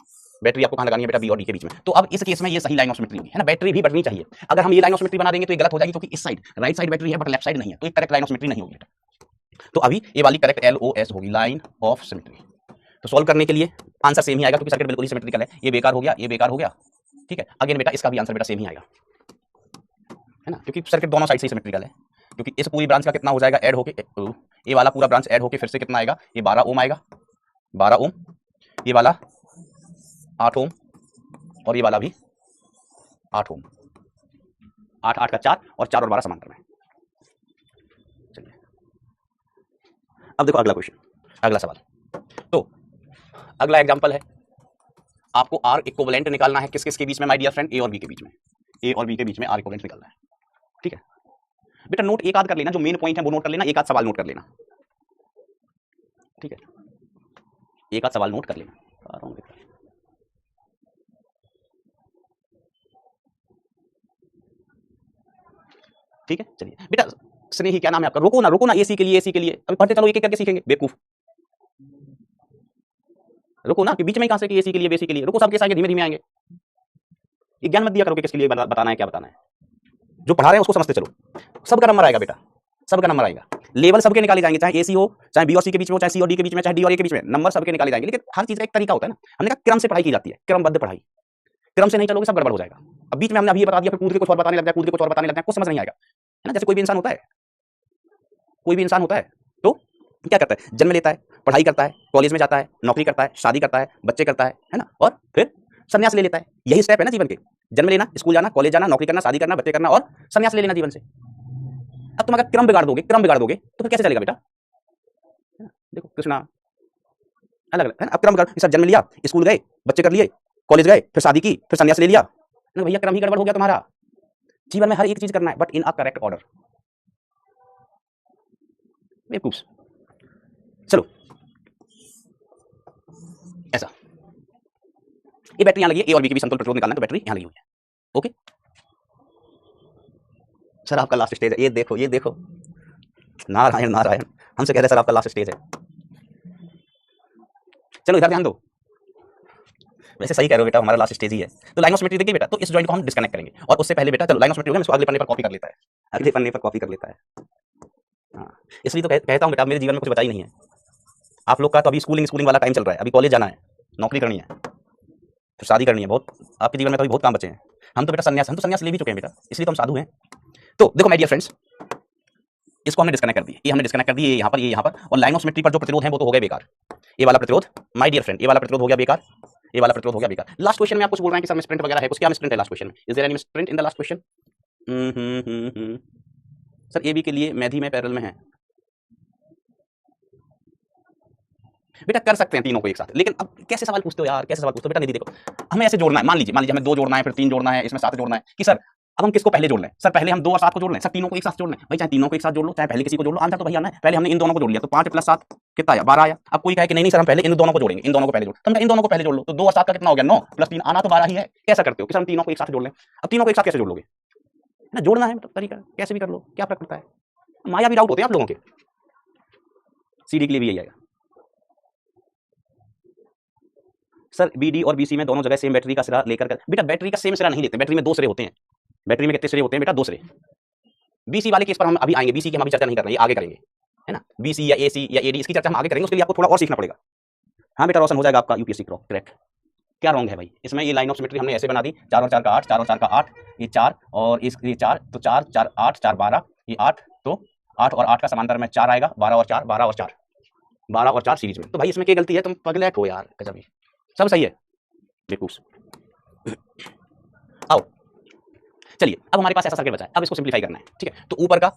बैटरी आपको कहां लगानी है बेटा B और D के बीच में। तो अब इस केस में ये सही लाइन ऑफ सिमेट्री है ना, बैटरी भी बढ़नी चाहिए। अगर हम ये लाइन ऑफ सिमेट्री बना देंगे तो ये गलत हो जाएगी, क्योंकि इस साइड राइट साइड बैटरी है बट लेफ्ट साइड नहीं है, तो ये करेक्ट लाइन ऑफ सिमेट्री नहीं होगी बेटा। तो अभी ये वाली करेक्ट LOS होगी, लाइन ऑफ सिमेट्री। तो सॉल्व करने के लिए आंसर सेम ही आएगा, क्योंकि सर्किट बिल्कुल ही सिमेट्रिकल है। ये बेकार हो गया, ये बेकार हो गया, ठीक है। अगेन बेटा इसका भी आंसर बेटा सेम ही आएगा, है ना, क्योंकि सर्किट दोनों साइड से सिमेट्रिकल है। क्योंकि इस पूरी ब्रांच का कितना हो जाएगा ऐड होके, ये वाला पूरा ब्रांच ऐड होके फिर से कितना आएगा, ये 12 ओम आएगा, 12 ओम, ये वाला 8 ओम और ये वाला भी 8 ओम, 8 8 का 4 और 4 और 12 समांतर में। चलिए अब देखो अगला क्वेश्चन, अगला सवाल। तो अगला एग्जांपल है, आपको R इक्विवेलेंट निकालना है किस किस के बीच में माय डियर फ्रेंड, A और B के बीच में, A और B के बीच में R इक्विवेलेंट निकालना है, ठीक है बेटा। नोट एक आध कर लेना, जो मेन पॉइंट है वो नोट कर लेना, एक आध सवाल नोट कर लेना, ठीक है, एक आध सवाल नोट कर लेना। ठीक है चलिए बेटा, स्नेही क्या नाम है आपका, रुको ना एसी के लिए, एसी के लिए अभी पढ़ते चलो, एक एक करके सीखेंगे, बेवकूफ। रुको ना कि बीच में कहां से कि एसी के लिए बेसी के लिए, रुको सबके आगे धीमे धीमे आएंगे। ये ज्ञान मत दिया करो कि किसके लिए बताना है क्या बताना है, जो पढ़ा रहे हैं उसको समझते चलो। सबका नंबर आएगा बेटा, सबका नंबर आएगा, लेवल सबके निकाले जाएंगे, चाहे एसी हो, चाहे बी और सी के बीच में हो, चाहे सी और डी के बीच में, चाहे डी और ए के बीच में, नंबर सबके निकाले जाएंगे। लेकिन हर चीज का एक तरीका होता है ना, हमने कहा क्रम से पढ़ाई की जाती है, क्रमबद्ध पढ़ाई, क्रम से नहीं चलोगे सब गड़बड़ हो जाएगा। अब बीच में हमने अभी ये बता दिया, फिर कूद के कुछ और बताने लग जाए, कूद के कुछ और बताने लग जाए, कुछ समझ नहीं आएगा। ना, जैसे कोई भी इंसान होता है, कोई भी इंसान होता है तो क्या करता है, जन्म लेता है, पढ़ाई करता है, कॉलेज में जाता है, नौकरी करता है, शादी करता है, बच्चे करता है ना, और फिर संन्यास ले लेता है। यही स्टेप है ना जीवन के, जन्म लेना, स्कूल जाना, कॉलेज जाना, नौकरी करना, शादी करना, बच्चे करना और संन्यास ले लेना जीवन से। अब तुम अगर क्रम बिगाड़ दोगे तो फिर कैसे चलेगा बेटा? देखो कृष्णा अलग अलग है ना। अब क्रम बिगाड़, जन्म लिया, स्कूल गए, बच्चे कर लिए, कॉलेज गए, फिर शादी की, फिर संन्यास ले लिया ना, भैया क्रम ही गड़बड़ हो गया तुम्हारा। जीवन में हर एक चीज करना है but in a correct order. बेवकूफ। चलो ऐसा, ये बैटरी यहां लगी है, ए और बी के बीच समतुल्य प्रतिरोध निकालना है, तो बैटरी यहां लगी हुई है। ओके सर आपका लास्ट स्टेज है, ये देखो, ये देखो, नारायण नारायण, हमसे कह रहे सर आपका लास्ट स्टेज है। चलो इधर ध्यान दो, वैसे सही कह रहे हो बेटा, हमारा लास्ट स्टेज ही है। तो लाइन ऑफ सिमेट्री देखिए बेटा, तो इस जॉइंट को हम डिस्कनेक्ट करेंगे, और उससे पहले बेटा चलो लाइन ऑफ सिमेट्री हो गया, इसको अगले पन्ने पर कॉपी कर लेता है, अगले पन्ने पर कॉपी कर लेता है। हाँ इसलिए तो कहता हूँ बेटा, मेरे जीवन में कुछ बचा ही नहीं है। आप लोग का तो अभी स्कूलिंग वाला टाइम चल रहा है, अभी कॉलेज जाना है, नौकरी करनी है, फिर शादी करनी है, बहुत आपके जीवन में तो अभी बहुत काम बचे हैं। हम तो बेटा संन्यास ले भी चुके हैं बेटा, इसलिए तो हम साधु हैं। तो देखो माय डियर फ्रेंड्स, इसको हमने डिस्कनेक्ट कर दिया, ये हमने डिस्कनेक्ट कर दिया, ये यहाँ पर, और लाइन ऑफ सिमेट्री पर जो प्रतिरोध है वो तो हो गए बेकार। ये वाला प्रतिरोध माय डियर फ्रेंड, ये वाला प्रतिरोध हो गया बेकार, ये वाला प्रतिरोध हो गया बेकार। लास्ट क्वेश्चन में आप कुछ बोल रहे हैं कि सर मिसप्रिंट वगैरह है कुछ, क्या मिसप्रिंट है लास्ट क्वेश्चन में? Is there any misprint in the last question? Sir A B के लिए मैथी में पैरेलल में है बेटा, कर सकते हैं तीनों को एक साथ, लेकिन अब कैसे सवाल पूछते हो यार, कैसे सवाल पूछते हो बेटा? नहीं देखो, हमें ऐसे जोड़ना है, मान लीजिए हमें 2 जोड़ना है, फिर 3 जोड़ना है, इसमें 7 जोड़ना है, कि सर अब हम किसको पहले जोड़ लें? सर पहले हम 2 और 7 को जोड़ लें, सर तीनों को एक साथ जोड़ लें। भाई चाहे तीनों को एक साथ जोड़ लो, चाहे पहले किसी को जोड़ लो, आंसर तो भैया आना है। पहले हमने इन दोनों को जोड़ लिया, तो 5 + 7 कितना आया? 12 आया। अब कोई कहे कि नहीं सर हम पहले इन दोनों को जोड़ेंगे, इन दोनों को पहले जोड़, तो इन दोनों को पहले जोड़ लो, तो 2 और 7 का कितना हो गया? 9 + 3 आना तो 12 ही है। कैसा करते हो कि सर हम तीनों को एक साथ जोड़ लें? अब तीनों को एक साथ कैसे जोड़ लोगे ना, जोड़ना है मतलब तरीका, कैसे भी कर लो, क्या फर्क पड़ता है? माया भी डाउट होते हैं आप लोगों के, सीडी के लिए भी यही आएगा। सर बीडी और बीसी में दोनों जगह सेम बैटरी का सिरा लेकर बेटा, बैटरी का सेम सिरा नहीं लेते, बैटरी में 2 सिरे होते हैं। बैटरी में कितने सिरे होते हैं बेटा? 2 सिरे। बीसी वाले केस पर हम अभी आएंगे, बीसी की हम अभी चर्चा नहीं कर रहे हैं, आगे करेंगे, है ना। बीसी या एसी या एडी इसकी चर्चा हम आगे करेंगे, उसके लिए आपको थोड़ा और सीखना पड़ेगा। हाँ बेटा रोशन हो जाएगा आपका यूपीएससी क्रैक। क्या रॉन्ग है भाई इसमें? ये लाइन ऑफ सिमेट्री हमने ऐसे बना दी, 4 और 4 का 8, 4 और 4 का 8, ये 4 और ये 4, तो 4 4 8 4 12, ये 8, तो 8 और 8 का समांतर में 4 आएगा, 12 और 4 12 और 4 12 और 4 सीरीज में। तो भाई इसमें क्या गलती है? तुम पगले हो यार, गजब, सब सही है बेवकूफ। आओ चलिए, अब हमारे पास ऐसा सर्किट बचा है, अब इसको सिंपलीफाई करना है, ठीक है। तो ऊपर का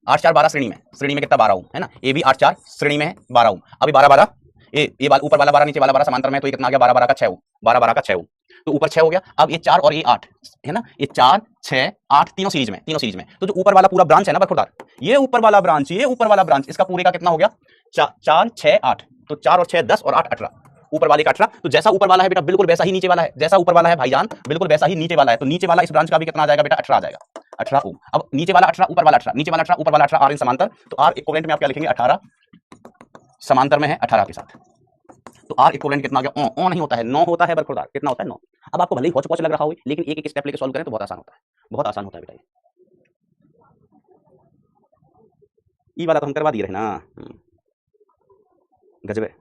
8 4 12 श्रेणी में कितना 12 ओम है ना, ये भी 8 4 श्रेणी में है 12 ओम। अभी 12 12 ये वाला ऊपर वाला 12 नीचे वाला 12 समांतर में, तो ये कितना आ गया? 12 12 का 6 ओम, 12 12 का 6 ओम, तो ऊपर 6 हो गया। अब ये 4 और ये 8 है ना, ये 4 6 8 तीनों सीरीज में, तो जो ऊपर वाला पूरा ब्रांच है ना बरखुरदार, ये ऊपर वाला ब्रांच इसका पूरे का कितना हो गया? 4 6 8, तो 4 और 6 10 और 8 18, ऊपर वाले का 18। तो जैसा ऊपर वाला है बेटा बिल्कुल वैसा ही नीचे वाला है, जैसा ऊपर वाला है भाईजान बिल्कुल वैसा ही नीचे वाला है, तो नीचे वाला इस ब्रांच का भी कितना आ जाएगा बेटा? 18 आ जाएगा, 18 ओम। अब नीचे वाला 18 ऊपर वाला 18, नीचे वाला 18 ऊपर वाला 18, आर इन समांतर, तो आर इक्विवेलेंट में आप क्या लिखेंगे? 18 समांतर में है 18 के साथ, तो आर इक्विवेलेंट कितना आ गया? ओ नहीं होता है, 9 होता है बरखुरदार, कितना होता है? 9। अब आपको भले ही होच-पोच लग रहा हो, लेकिन एक एक स्टेप लेके सॉल्व करें तो बहुत आसान होता है, बहुत आसान होता है बेटा। ई वाला तो हम करवा दिए रहे ना, गजबे,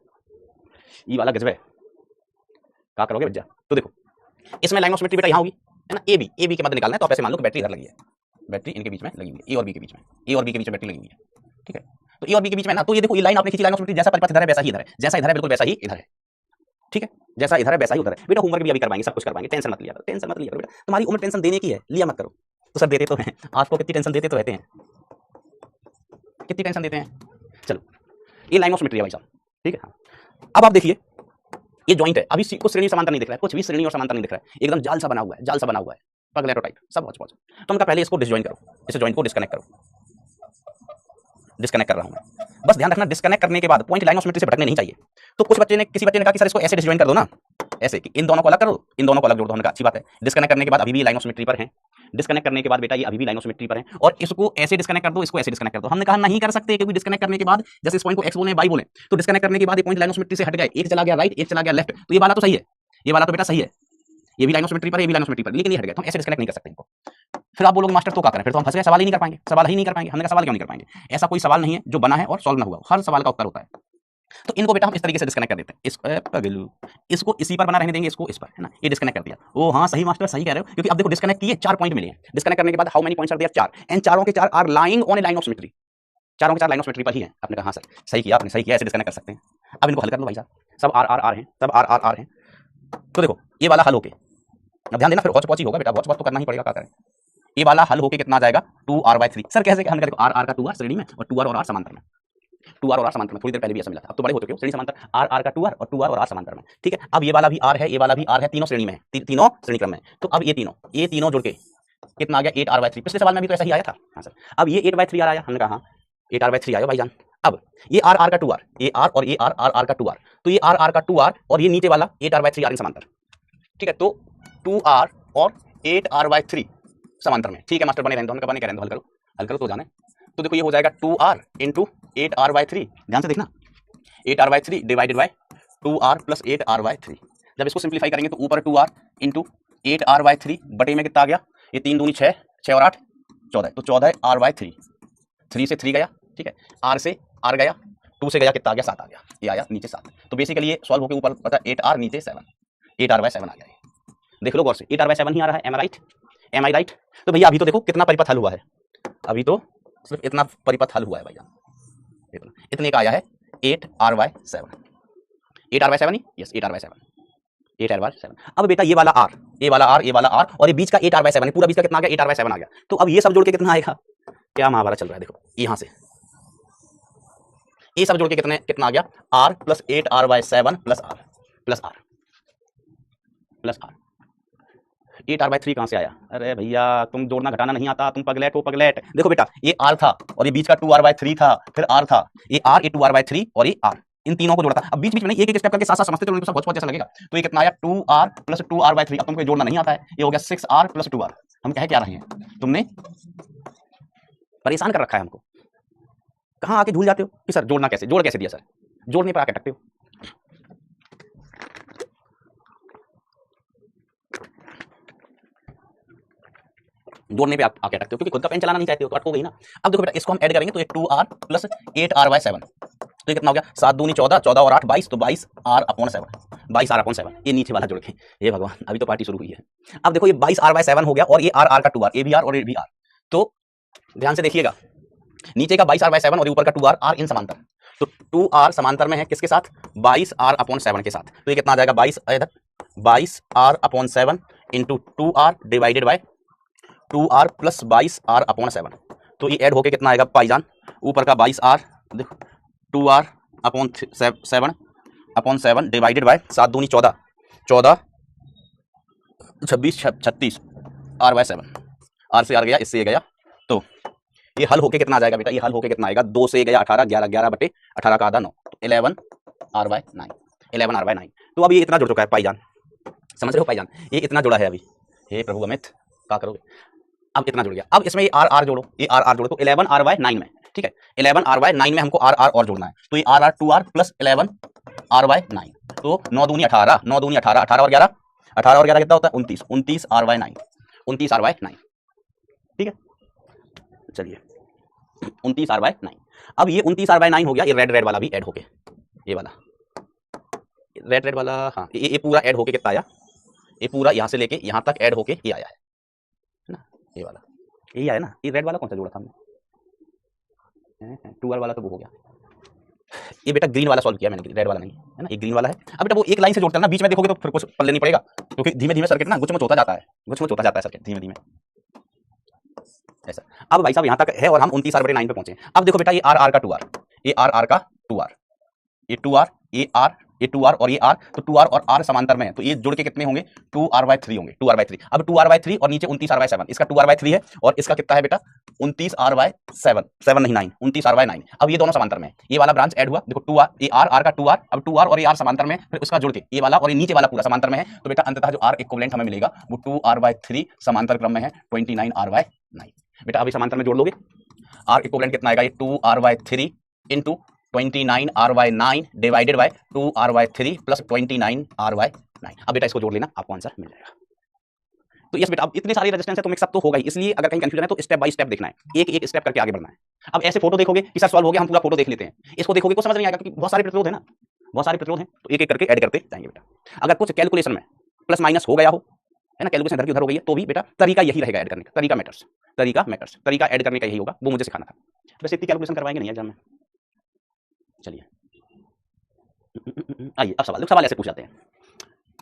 ई वाला गजबे, क्या करोगे भैया? तो देखो इसमें लाइन ऑफ सिमेट्री बेटा यहाँ होगी, है ना, ए बी के मध्य निकालना है, तो आप ऐसे मान लो कि बैटरी इधर लगी है, बैटरी इनके बीच में लगी हुई है, ए और बी के बीच में, बैटरी लगी हुई है, ठीक है। तो ए और बी के बीच में ना, तो ये देखो ये लाइन आपने खींची, लाइन ऑफ सिमेट्री, जैसा परिपथ इधर है वैसा ही इधर है, जैसा इधर है बिल्कुल वैसा ही इधर है, ठीक है, जैसा इधर है वैसा ही उधर है। बेटा होमवर्क भी अभी करवाएंगे, सब कुछ करवाएंगे, टेंशन मत लिया करो बेटा, तुम्हारी उम्र टेंशन देने की है, लिया मत करो। तो सर देते तो हैं आपको, कितनी टेंशन देते तो रहते हैं, कितनी टेंशन देते हैं। चलो ये लाइन ऑफ सिमेट्री है भाई साहब, ठीक है। अब आप देखिए ये जॉइंट है, अभी कुछ श्रेणी समांतर नहीं दिख रहा है, कुछ भी श्रेणी और समांतर नहीं दिख रहा है, एकदम जाल सा बना हुआ है, पगलेटो टाइप, सब हौच-पौच। तो हमका पहले इसको डिसजॉइन करो, इस जॉइंट को डिस्कनेक्ट करो, डिस्कनेक्ट कर रहा हूं मैं, बस ध्यान रखना डिस्कनेक्ट करने के बाद पॉइंट लाइन ऑफ सिमेट्री से भटकने नहीं चाहिए। तो किसी बच्चे ने कहा कि सर इसको ऐसे डिसजॉइन कर दो ना, ऐसे कि इन दोनों को अलग करो, इन दोनों को अलग जोड़ दो। हमने कहा अच्छी बात है, डिस्कनेक्ट करने के बाद अभी भी लाइन ऑफ सिमेट्री पर है, डिस्कनेक्ट करने के बाद बेटा ये अभी भी लाइन ऑफ सिमेट्री पर है, और इसको ऐसे डिस्कनेक्ट कर दो, इसको ऐसे डिस्कनेक्ट कर दो। हमने कहा नहीं कर सकते, क्योंकि डिस्कनेक्ट करने के बाद जैसे इस पॉइंट को एक्स बोले वाई बोले, तो डिस्कनेक्ट करने के बाद ये पॉइंट लाइन ऑफ सिमेट्री से हट गए, एक चला गया राइट, एक चला गया लेफ्ट, तो ये वाला तो सही है, ये वाला तो बेटा सही है, ये भी लाइन ऑफ सिमेट्री पर, ये भी लाइन ऑफ सिमेट्री पर, लेकिन ये हट गया, तो हम ऐसे डिस्कनेक्ट नहीं कर सकते इनको। फिर आप बोलोगे मास्टर तो क्या करें, फिर तो हम फंस गए, सवाल ही नहीं कर पाएंगे। हमने कहा सवाल क्यों नहीं कर पाएंगे? ऐसा कोई सवाल नहीं है जो बना है और सॉल्व ना हुआ, हर सवाल का उत्तर होता है, तो इनको बेटा हम इस तरीके से डिस्कनेक्ट कर देते हैं। इसको इसी पर बना रहने देंगे, इसको इस पर, है ना। ये डिस्कनेक्ट कर दिया। ओ हाँ सही मास्टर, सही कह रहे हो, क्योंकि अब देखो डिस्कनेक्ट किए, 4 पॉइंट मिले हैं। डिस्कनेक्ट करने के बाद how many points are there, 4, and चारों के चार are lying on a line of symmetry. चारों के चार लाइन ऑफ सिमेट्री पर ही है। आपने कहा हाँ सर सही किया आपने, सही किया, ऐसे डिस्कनेक्ट कर सकते हैं। अब इनको हल कर लो भाई साहब, सब आर आर आर हैं, सब आर आर आर हैं। तो देखो ये वाला हल होके, अब ध्यान देना फिर हौच पौच ही होगा बेटा, हौच पौच तो करना ही पड़ेगा, क्या करें। ये वाला हल होके कितना आ जाएगा, 2r/3। सर कैसे, हमने देखो आर आर का 2r श्रेणी में और 2r और r समांतर में, 2r और r समांतर में, थोड़ी देर पहले भी ऐसा मिला था, अब तो बड़े हो चुके हो, श्रेणी समांतर, आर आर का 2r और 2r और r समांतर में, ठीक है। अब ये वाला भी r है, ये वाला भी r है, तीनों श्रेणी में है, तीनों श्रेणी क्रम में। तो अब ये तीनों जुड़ के कितना आ गया, 8r/3। पिछले सवाल में भी तो ऐसा ही आया था। हाँ सर, अब ये 8/3 आया, हमने कहा 8r/3 आया भाईजान। अब ये आर आर का 2r, ये r और ये r आर आर का 2r, तो ये आर आर का 2r और ये नीचे वाला 8r/3 r इन समांतर, ठीक है। तो 2r और 8r/3 समांतर में, ठीक है मास्टर, बने रहने दो, बने रहने दो, हल करो तो जाने। तो देखो ये हो जाएगा 2r इंटू 8r/3, ध्यान से देखना, 8r/3 divided by 2r plus 8r/3। जब इसको सिंप्लीफाई करेंगे तो ऊपर 2r इंटू 8r/3 बटे में कितना आ गया, ये 3 दूनी 6, 6 और 8 14, तो 14r/3, 3 से 3 गया, ठीक है, r से r गया, 2 से गया, कितना आ गया, 7 आ गया, ये आया नीचे 7। तो बेसिकली ये सॉल्व होकर ऊपर पता 8r नीचे 7, 8r/7 आ गया। देख लो गौर से, 8r/7 ही आ रहा है, एम आई राइट। तो भैया अभी तो देखो कितना परिपथ हल हुआ है, अभी तो सिर्फ इतना परिपथ हल हुआ है भैया, इतने का आया है 8r/7, 8r/7 ही, यस 8r/7, 8r/7। अब बेटा ये वाला r, ये वाला r, ये वाला r और ये बीच का 8r/7 है, पूरा बीच का कितना आ गया, 8r/7 आ गया। तो अब ये सब जोड़ के कितना आएगा, क्या महाभारत चल रहा है, देखो यहां से ये सब जोड़ के कितना आ गया, r plus 8r/7 plus r plus r plus r। 8r/3 कहां से आया, अरे भैया तुम जोड़ना घटाना नहीं आता, तुम पगलेट हो पगलेट। देखो बेटा ये r था और ये बीच का 2r/3 था, फिर r था, ये r, ये 2r/3 और ये r, इन तीनों को जोड़ा था। अब बीच बीच में एक एक स्टेप करके साथ साथ समझते चलो, तो सब बहुत जैसा लगेगा। तो ये कितना आया, 2r प्लस 2r/3। अब तुमको जोड़ना नहीं आता है, ये हो गया 6r प्लस 2r। हम कह क्या रहे हैं, तुमने परेशान कर रखा है हमको, कहां आके भूल जाते हो कि सर जोड़ना कैसे, जोड़ कैसे दिया सर, जोड़ने पर आके अटकते हो। जोड़ने पे आके अटकते हो क्योंकि खुद का पेन चलाना नहीं चाहते हो, तो अटको गई ना। अब देखो बेटा इसको हम ऐड करेंगे तो ये 2r प्लस 8r/7, तो ये कितना हो गया, 7 दूनी 14, 14 और 8 22, तो 22r/7, 22r/7। ये नीचे वाला जोड़ के, ये भगवान अभी तो पार्टी शुरू हुई है। अब देखो ये 22r/7 हो गया और ये r r का 2r, ये भी r और ये भी r। तो ध्यान से देखिएगा, नीचे का 22r/7 और ऊपर का 2r, r इन समांतर, तो 2r समांतर में है किसके साथ, 22r/7 के साथ। तो ये कितना आ जाएगा, 22r/7 into 2r divided by 2r plus 22r/7। तो ये ऐड होके कितना आएगा भाईजान, ऊपर का 22r, देखो 2r/7 डिवाइडेड बाय 7 दूनी 14, 14 26 36 r/7, r से r गया, इससे ये गया। तो ये हल होके कितना आ जाएगा बेटा, ये हल होके कितना आएगा, 2 से गया 18, 11 11 बटे 18 का आधा 9, तो 11r/9, 11r/9। तो अब ये इतना जुड़ चुका है भाईजान, समझ रहे हो भाईजान, ये इतना जुड़ा है अभी। हे प्रभु अमित क्या करोगे, अब इतना जुड़ गया। अब इसमें ये आर आर जोड़ो, ये आर आर जोड़ो, तो 11r/9 में, ठीक है, 11r/9 में हमको आर आर और जोड़ना है। तो ये are are 2r plus 11r/9, तो 9 दूनी 18, 9 दूनी 18, 18 और 11, 18 और 11 कितना होता है, 29, 29r/9, 29r/9, ठीक है। चलिए 29r/9। अब ये 29r/9 हो गया, ये रेड वाला भी ऐड होके, ये वाला रेड वाला, हाँ ये पूरा ऐड होके कितना आया, ये पूरा यहाँ से लेके यहाँ तक ऐड होके ये आया है ना, ये वाला यही आया ना। ये रेड वाला कौन सा जोड़ा था हमने, 2r वाला तो वो हो गया। ये बेटा ग्रीन वाला सॉल्व किया मैंने, रेड वाला नहीं है ना, ये ग्रीन वाला है। अब बेटा वो एक लाइन से जोड़ता है ना, बीच में देखोगे तो फिर कुछ पल्ले नहीं पड़ेगा, क्योंकि धीमे धीमे सर्किट ना गुचमुच होता जाता है, गुचमुच होता जाता है सर्किट धीमे धीमे ऐसा। अब भाई साहब यहाँ तक है और हम 29r/9 पे पहुंचे। अब देखो बेटा ये आर आर का 2r, ये आर आर का 2r, ये 2r, ये r, ये 2r और ये r, तो 2r और r समांतर में है, तो ये जुड़ के कितने होंगे, 2r/3 होंगे, 2r/3। अब 2r/3 और नीचे 29r/7, इसका 2r/3 है और इसका कितना है बेटा, 29r/7, 7 नहीं 9, 29r/9। अब ये दोनों समांतर में है, ये वाला ब्रांच ऐड हुआ, देखो 2r, ये r r का 2r, अब 2r और ये r समांतर में, फिर उसका जुड़ के ये वाला और ये नीचे वाला पूरा समांतर में है। तो बेटा अंततः जो r इक्विवेलेंट हमें मिलेगा वो 2r/3 समांतर क्रम में है, 29r/9। बेटा अभी समांतर में जोड़ लोगे, r इक्विवेलेंट कितना आएगा, ये 2r/3 into 29r/9 divided by 2r/3 plus 29r/9। अब बेटा इसको जोड़ लेना, आपको आंसर मिल जाएगा। तो यस बेटा, अब इतने सारे रेजिस्टेंस है तो मिक्सअप तो होगा ही, इसलिए अगर कहीं कंफ्यूजन है तो स्टेप बाय स्टेप देखना है, एक एक स्टेप करके आगे बढ़ना है। अब ऐसे फोटो देखोगे कि सर सॉल्व हो गया, हम पूरा फोटो देख लेते हैं, इसको देखोगे को समझ नहीं आएगा क्योंकि बहुत सारे प्रतिरोध है ना, बहुत सारे प्रतिरोध हैं, तो एक एक करके ऐड करते जाएंगे बेटा। अगर कुछ कैलकुलेशन में प्लस माइनस हो गया हो, है ना, कैलकुलेशन इधर की उधर हो गई है, तो भी बेटा तरीका यही रहेगा ऐड करने का, तरीका मैटर्स, तरीका मैटर्स, तरीका ऐड करने का यही होगा, वो मुझे सिखाना था। वैसे इतनी कैलकुलेशन करवाएंगे नहीं एग्जाम में। चलिए आइए अब सवाल, सवाल ऐसे पूछ जाते हैं।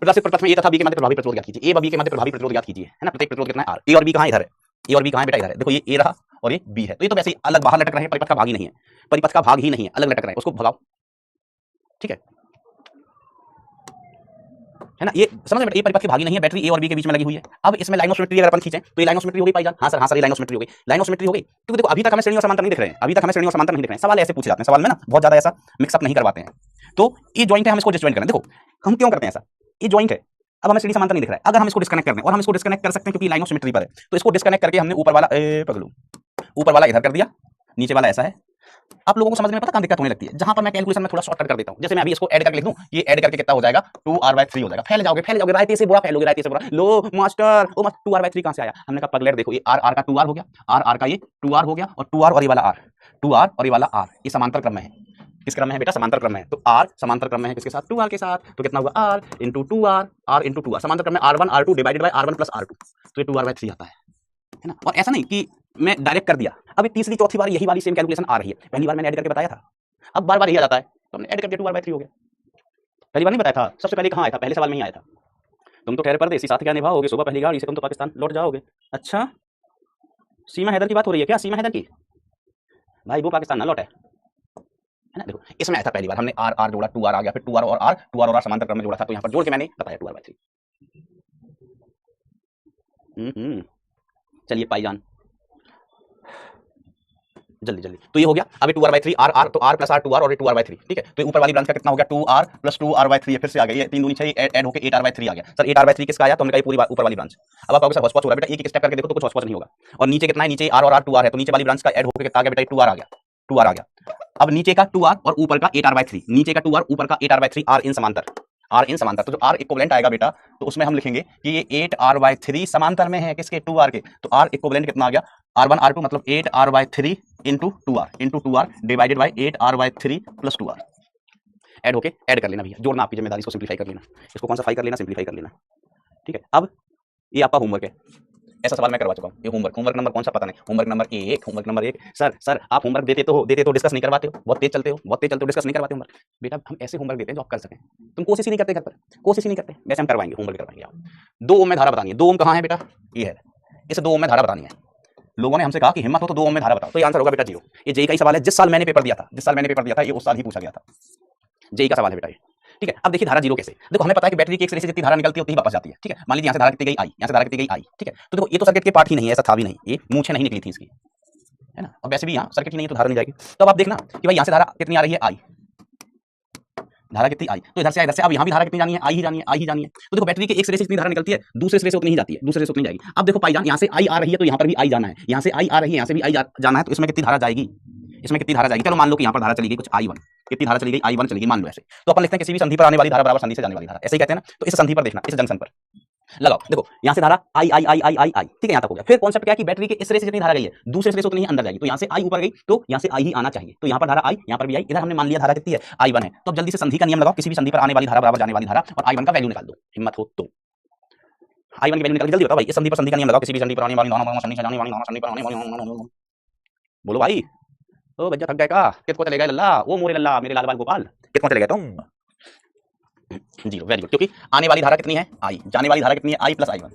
प्रथम ए तथा बी के मध्य प्रभावी प्रतिरोध ज्ञात कीजिए, ए व बी के मध्य प्रभावी प्रतिरोध ज्ञात कीजिए, है ना, प्रत्येक प्रतिरोध कितना है आर, ए और बी कहाँ इधर है, ए और बी कहाँ है बेटा इधर है, देखो ये ए रहा और ये बी है, तो ये तो वैसे ही अलग बाहर लटक रहे हैं, परिपथ का भाग ही नहीं है, परिपथ का भाग ही नहीं है, अलग लटक रहे हैं, उसको भगाओ, ठीक है ना, ये समझ में, ये परिपथ के भागी नहीं है, बैटरी ए और बी के बीच में लगी हुई है। अब इसमें लाइन ऑफ सिमेट्री अगर अपन खींचें तो ये लाइन ऑफ सिमेट्री हो गई, पाई जान, हाँ सर ये लाइन ऑफ सिमेट्री हो गई, लाइन ऑफ सिमेट्री हो गई, क्योंकि देखो अभी तक हमें श्रेणी और समांतर नहीं दिख रहे हैं, अभी तक हमें श्रेणी और समांतर नहीं दिख रहे हैं, सवाल ऐसे पूछे जाते हैं, सवाल में ना बहुत ज्यादा ऐसा मिक्सअप नहीं करवाते हैं, तो ये ज्वाइंट है, हम इसको डिसज्वाइंट करें, देखो हम क्यों करते हैं ऐसा, ये ज्वाइंट है, अब हमें श्रेणी समांतर नहीं दिख रहा है, अगर हम इसको डिस्कनेक्ट कर दें, और हम इसको डिस्कनेक्ट कर सकते हैं क्योंकि लाइन ऑफ सिमेट्री पर है, तो इसको डिस्कनेक्ट करके हमने ऊपर वाला पगलू, ऊपर वाला इधर कर दिया, नीचे वाला ऐसा है। आप लोगों को समझने में पता कहां दिक्कत होने लगती है, जहां पर मैं कैलकुलेशन में थोड़ा शॉर्टकट कर देता हूं, जैसे मैं अभी इसको ऐड करके लिख दूं, ये ऐड करके कितना हो जाएगा 2r/3 हो जाएगा, फैल जाओगे रायते से बुरा फैलोगे, रायते से बुरा, लो मास्टर ओ मास्टर 2r/3 कहां से आया, हमने कहा पगलेट देखो, ये r का 2r हो गया, r का ये 2r हो गया, और 2r और ये वाला r, 2r और ये वाला r, ये समांतर क्रम में है, किस क्रम में है बेटा, समांतर क्रम में है, तो r समांतर क्रम में है किसके साथ, 2r के साथ, तो कितना होगा r × 2r, r × 2r, समांतर क्रम में r1 r2 divided by r1 + r2, तो ये 2r/3 आता है ना। और ऐसा नहीं कि मैं डायरेक्ट कर दिया, अभी तीसरी चौथी बार यही वाली सेम कैलकुलेशन आ रही है, पहली बार मैंने ऐड करके बताया था, अब बार बार यही आ जाता है, तो हमने ऐड करके 2r/3 हो गया, पहली बार नहीं बताया था, सबसे पहले कहाँ आया था, पहले सवाल में ही आया था, तुम तो ठहरे परदेसी साथ क्या निभाओगे, सुबह पहली गाड़ी से तुम तो पाकिस्तान लौट जाओगे। अच्छा सीमा हैदर की बात हो रही है क्या, सीमा हैदर की, भाई वो पाकिस्तान ना लौटे, है ना। देखो इसमें आया था पहली बार, हमने r r जोड़ा, 2r आ गया, फिर 2r और r समांतर क्रम में जोड़ा था, तो यहाँ पर जोड़ के मैंने बताया 2r/3। चलिए पाई जान जल्दी जल्दी, तो ये हो गया, अभी 2r/3 r तो r + r 2r और 2r/3, ठीक है, तो ऊपर वाली ब्रांच का कितना हो गया 2r + 2r/3, फिर से आ गया ये 3 दूनी 6 ऐड होकर 8r/3 आ गया, सर 8r/3 किसका आया, तो हमने कहा पूरी ऊपर वाली ब्रांच। अब आप कहोगे सर हॉस्पॉच हो रहा है बेटा, एक एक स्टेप करके देखो तो कुछ हॉस्पॉच नहीं होगा, और नीचे कितना है, नीचे r और r 2r है, तो नीचे वाली ब्रांच का ऐड होकर कितना आ गया बेटा 2r आ गया, 2r आ गया। अब नीचे का 2r और ऊपर का 8r/3, नीचे का 2r ऊपर का 8r/3, r इन समांतर, r इन समांतर, तो जो r इक्विवेलेंट आएगा बेटा, तो उसमें हम लिखेंगे कि ये 8r/3 समांतर में है किसके, 2r के, तो r इक्विवेलेंट कितना आ गया r1 r2 मतलब 8r/3 × 2r divided by 8r/3 + 2r, add होके ऐड कर लेना भैया, जोड़ना आपकी जिम्मेदारी, इसको सिंपलीफाई कर लेना, इसको कौन सा फाई कर लेना, सिंपलीफाई कर लेना, ठीक है। अब ये आपका होमवर्क है, ऐसा सवाल मैं करवा चुका हूँ, ये होमवर्क नंबर कौन सा पता नहीं, होमवर्क नंबर 1, सर आप होमवर्क देते तो डिस्कस नहीं करवाते हो, बहुत तेज चलते हो डिस्कस नहीं करवाते होमवर्क, बेटा हम ऐसे होमवर्क देते हैं जो आप कर सकें, तुम कोशिश ही नहीं करते घर पर, कोशिश ही नहीं करते, वैसे हम करवाएंगे, होमवर्क करवाएंगे आप। 2 ओम में धारा बतानी है, 2 ओम कहाँ है बेटा, ये है, इस 2 ओम में धारा बतानी है, लोगों ने हमसे कहा कि हिम्मत हो तो 2 ओम में धारा बताओ, तो ये आंसर होगा बेटा 0, ये जेई का ही सवाल है, जिस साल मैंने पेपर दिया था ये उस साल ही पूछा गया था, जेई का सवाल है बेटा ये, ठीक है। अब देखिए धारा 0 कैसे, देखो हमें पता है कि बैटरी की एक सिरे से जितनी धारा निकलती है उतनी वापस जाती है, ठीक है, मान लीजिए यहाँ से धारा कितनी गई आई, यहाँ से धारा कितनी गई आई, ठीक है, तो देखो ये तो सर्किट के पार्ट ही नहीं है, ऐसा था भी नहीं, ये मूंछें नहीं निकली थी इसकी, है ना, और वैसे भी यहाँ सर्किट ही नहीं है तो धारा नहीं जाएगी, तो अब आप देखना कि भाई यहाँ से धारा कितनी आ रही है आई, धारा कितनी आई, तो इधर से इधर से, अब यहाँ भी धारा कितनी जानी है, आई ही जानी है, तो देखो बैटरी के एक सिरे से जितनी धारा निकलती है दूसरे सिरे से उतनी ही जाती है, दूसरे से उतनी जाएगी। अब देखो पाई जान, यहाँ से आई आ रही है तो यहाँ पर भी आई जाना है, यहाँ से आई आ रही है यहाँ से भी आई जाना है, तो इसमें कितनी धारा जाएगी, इसमें कितनी धारा जाएगी, चलो मान लो कि यहाँ पर धारा चली गई कुछ I1, कितनी धारा चली गई I1 चली गई, मान लो ऐसे, तो अपन लिखते हैं किसी भी संधि पर आने वाली धारा बराबर संधि से जाने वाली धारा, ऐसे ही कहते हैं ना, तो इस संधि पर देखना, इस जंक्शन पर लगाओ, देखो यहाँ से धारा I, ठीक है, यहाँ तक हो गया, फिर कॉन्सेप्ट क्या है कि बैटरी के इस सिरे से जितनी धारा गई है दूसरे सिरे से उतनी ही अंदर जाएगी, तो यहाँ से I ऊपर गई तो यहाँ से I ही आना चाहिए, तो यहाँ पर धारा I, यहाँ पर भी I, इधर हमने मान लिया धारा कितनी है I1 है, तो अब जल्दी से संधि का नियम लगाओ, किसी भी संधि पर आने वाली धारा बराबर जाने वाली धारा, और I1 का वैल्यू निकाल दो, हिम्मत हो तो I1 की वैल्यू निकाल, जल्दी बताओ भाई, इस संधि पर संधि का नियम लगाओ, किसी भी संधि पर आने वाली संधि से जाने वाली संधि पर आने वाली, बोलो भाई, ओ भैया थक गए का, कितको चले गए लल्ला, वो मोरे लल्ला मेरे लाल बाल गोपाल, कितको चले गए तुम, 0, वेरी गुड, क्योंकि आने वाली धारा कितनी है I, जाने वाली धारा कितनी है I + I1,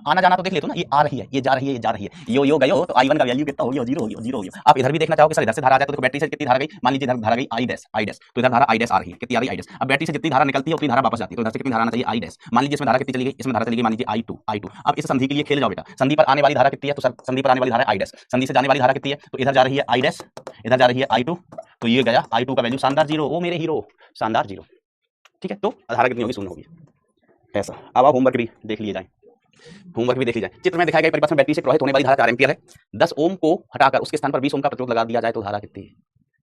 आना जाना तो देख लेते हो ना, ये आ रही है, ये जा रही है, यो गयो, तो I1 का वैल्यू कितना हो गया, 0 हो गया। आप इधर भी देखना चाहोगे सर इधर से धारा आ जाए तो देखो बैटरी से कितनी धारा गई, मान लीजिए इधर धारा गई I डैश, तो इधर धारा I डैश आ रही है, कितनी आ रही है I डैश, अब बैटरी से जितनी धारा निकलती है उतनी धारा वापस जाती है, तो इधर से कितनी धारा आना चाहिए I डैश, मान लीजिए इसमें धारा कितनी चली गई, इसमें धारा चली गई मान लीजिए I2, अब इस संधि के लिए खेल जाओ बेटा, संधि पर आने वाली धारा कितनी है, तो सर संधि पर आने वाली धारा I डैश, संधि से जाने वाली धारा कितनी है, तो इधर जा रही है I डैश, इधर जा रही है I2, तो ये गया I2 का वैल्यू शानदार 0, ओ मेरे हीरो शानदार 0, ठीक है, तो धारा कितनी होगी 0 होगी, ऐसा। अब आप होमवर्क भी देख लिए जाए, होमवर्क भी देख लीजिए, चित्र में दिखाया गया परिपथ में बैटरी से प्रवाहित होने वाली धारा 4 एम्पीयर है, 10 ओम को हटाकर उसके स्थान पर 20 ओम का प्रतिरोध लगा दिया जाए तो धारा कितनी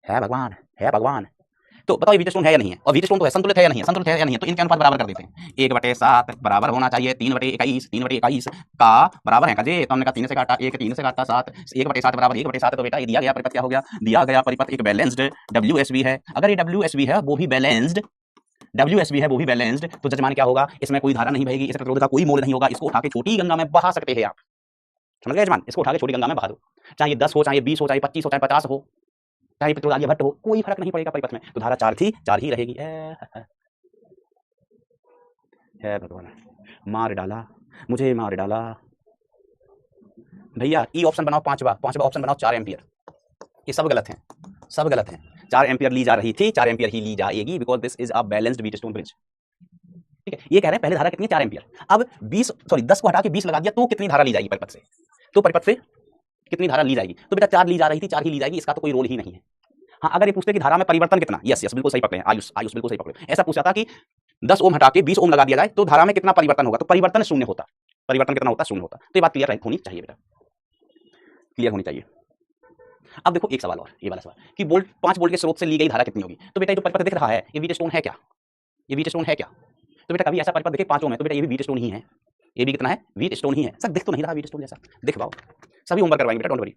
है भगवान, तो बताओ वीट स्टोन है या नहीं है, और वीट स्टोन तो है, संतुलित है या नहीं है, संतुलित है या नहीं है, तो इनके अनुपात बराबर कर देते हैं। 1/7 बराबर होना चाहिए 3/21, 3/21 का बराबर है काजे, तो हमने कहा 3 से काटा 1, 3 से काटा 7, 1/7 बराबर 1/7, तो बेटा ये दिया गया परिपथ क्या हो गया, दिया गया परिपथ एक बैलेंस्ड WSB है। अगर ये WSB है वो भी बैलेंस्ड, WSB है वो भी बैलेंस्ड, तो जजमान क्या होगा, इसमें कोई धारा नहीं बहेगी, इस प्रतिरोध का कोई मोल नहीं होगा, इसको उठा के छोटी गंगा में बहा सकते हैं आप, समझ गए जजमान, इसको उठा के छोटी गंगा में बहा दो, चाहे ये 10 हो, चाहे 20 हो, चाहे 25 हो, चाहे 50 हो, चाहे प्रतिरोध आर्यभट्ट हो, कोई फर्क नहीं पड़ेगा परिपथ में, तो धारा 4 थी 4 ही रहेगी। भगवान मार डाला, मुझे मार डाला भैया। ई ऑप्शन बनाओ, पांचवा ऑप्शन बनाओ 4 एम्पियर, ये सब गलत है, सब गलत है। 4 एम्पियर ली जा रही थी, 4 एम्पियर ही ली जाएगी, because this is a balanced Wheatstone bridge. ठीक है, ये कह रहे हैं पहले धारा कितनी है 4 एम्पियर, अब 10 को हटा के 20 लगा दिया तो कितनी धारा ली जाएगी परिपथ से, तो परिपथ से कितनी धारा ली जाएगी, तो बेटा 4 ली जा रही थी 4 ही ली जाएगी, इसका तो कोई रोल ही नहीं है। हाँ, अगर ये पूछते कि धारा में परिवर्तन कितना, यस बिल्कुल सही पकड़े हैं, आयुष बिल्कुल सही पकड़े। ऐसा पूछा था कि 10 ओम हटा के 20 ओम लगा दिया जाए तो धारा में कितना परिवर्तन होगा, तो परिवर्तन शून्य होता, परिवर्तन कितना होता, शून्य होता। तो ये बात क्लियर होनी चाहिए बेटा, क्लियर होनी चाहिए। अब देखो एक सवाल और, ये वाला सवाल कि 5 वोल्ट के स्रोत से ली गई धारा कितनी होगी, तो बेटा ये जो परिपथ दिख रहा है ये व्हीट स्टोन है क्या, ये व्हीट स्टोन है क्या, तो बेटा कभी ऐसा परिपथ देखे 5 ओम है, तो बेटा ये भी व्हीट स्टोन ही है, ये भी कितना है, व्हीट स्टोन ही है। सर दिख तो नहीं रहा व्हीट स्टोन जैसा, दिखवाओ, सभी होमवर्क करवाएंगे बेटा, डोंट वरी।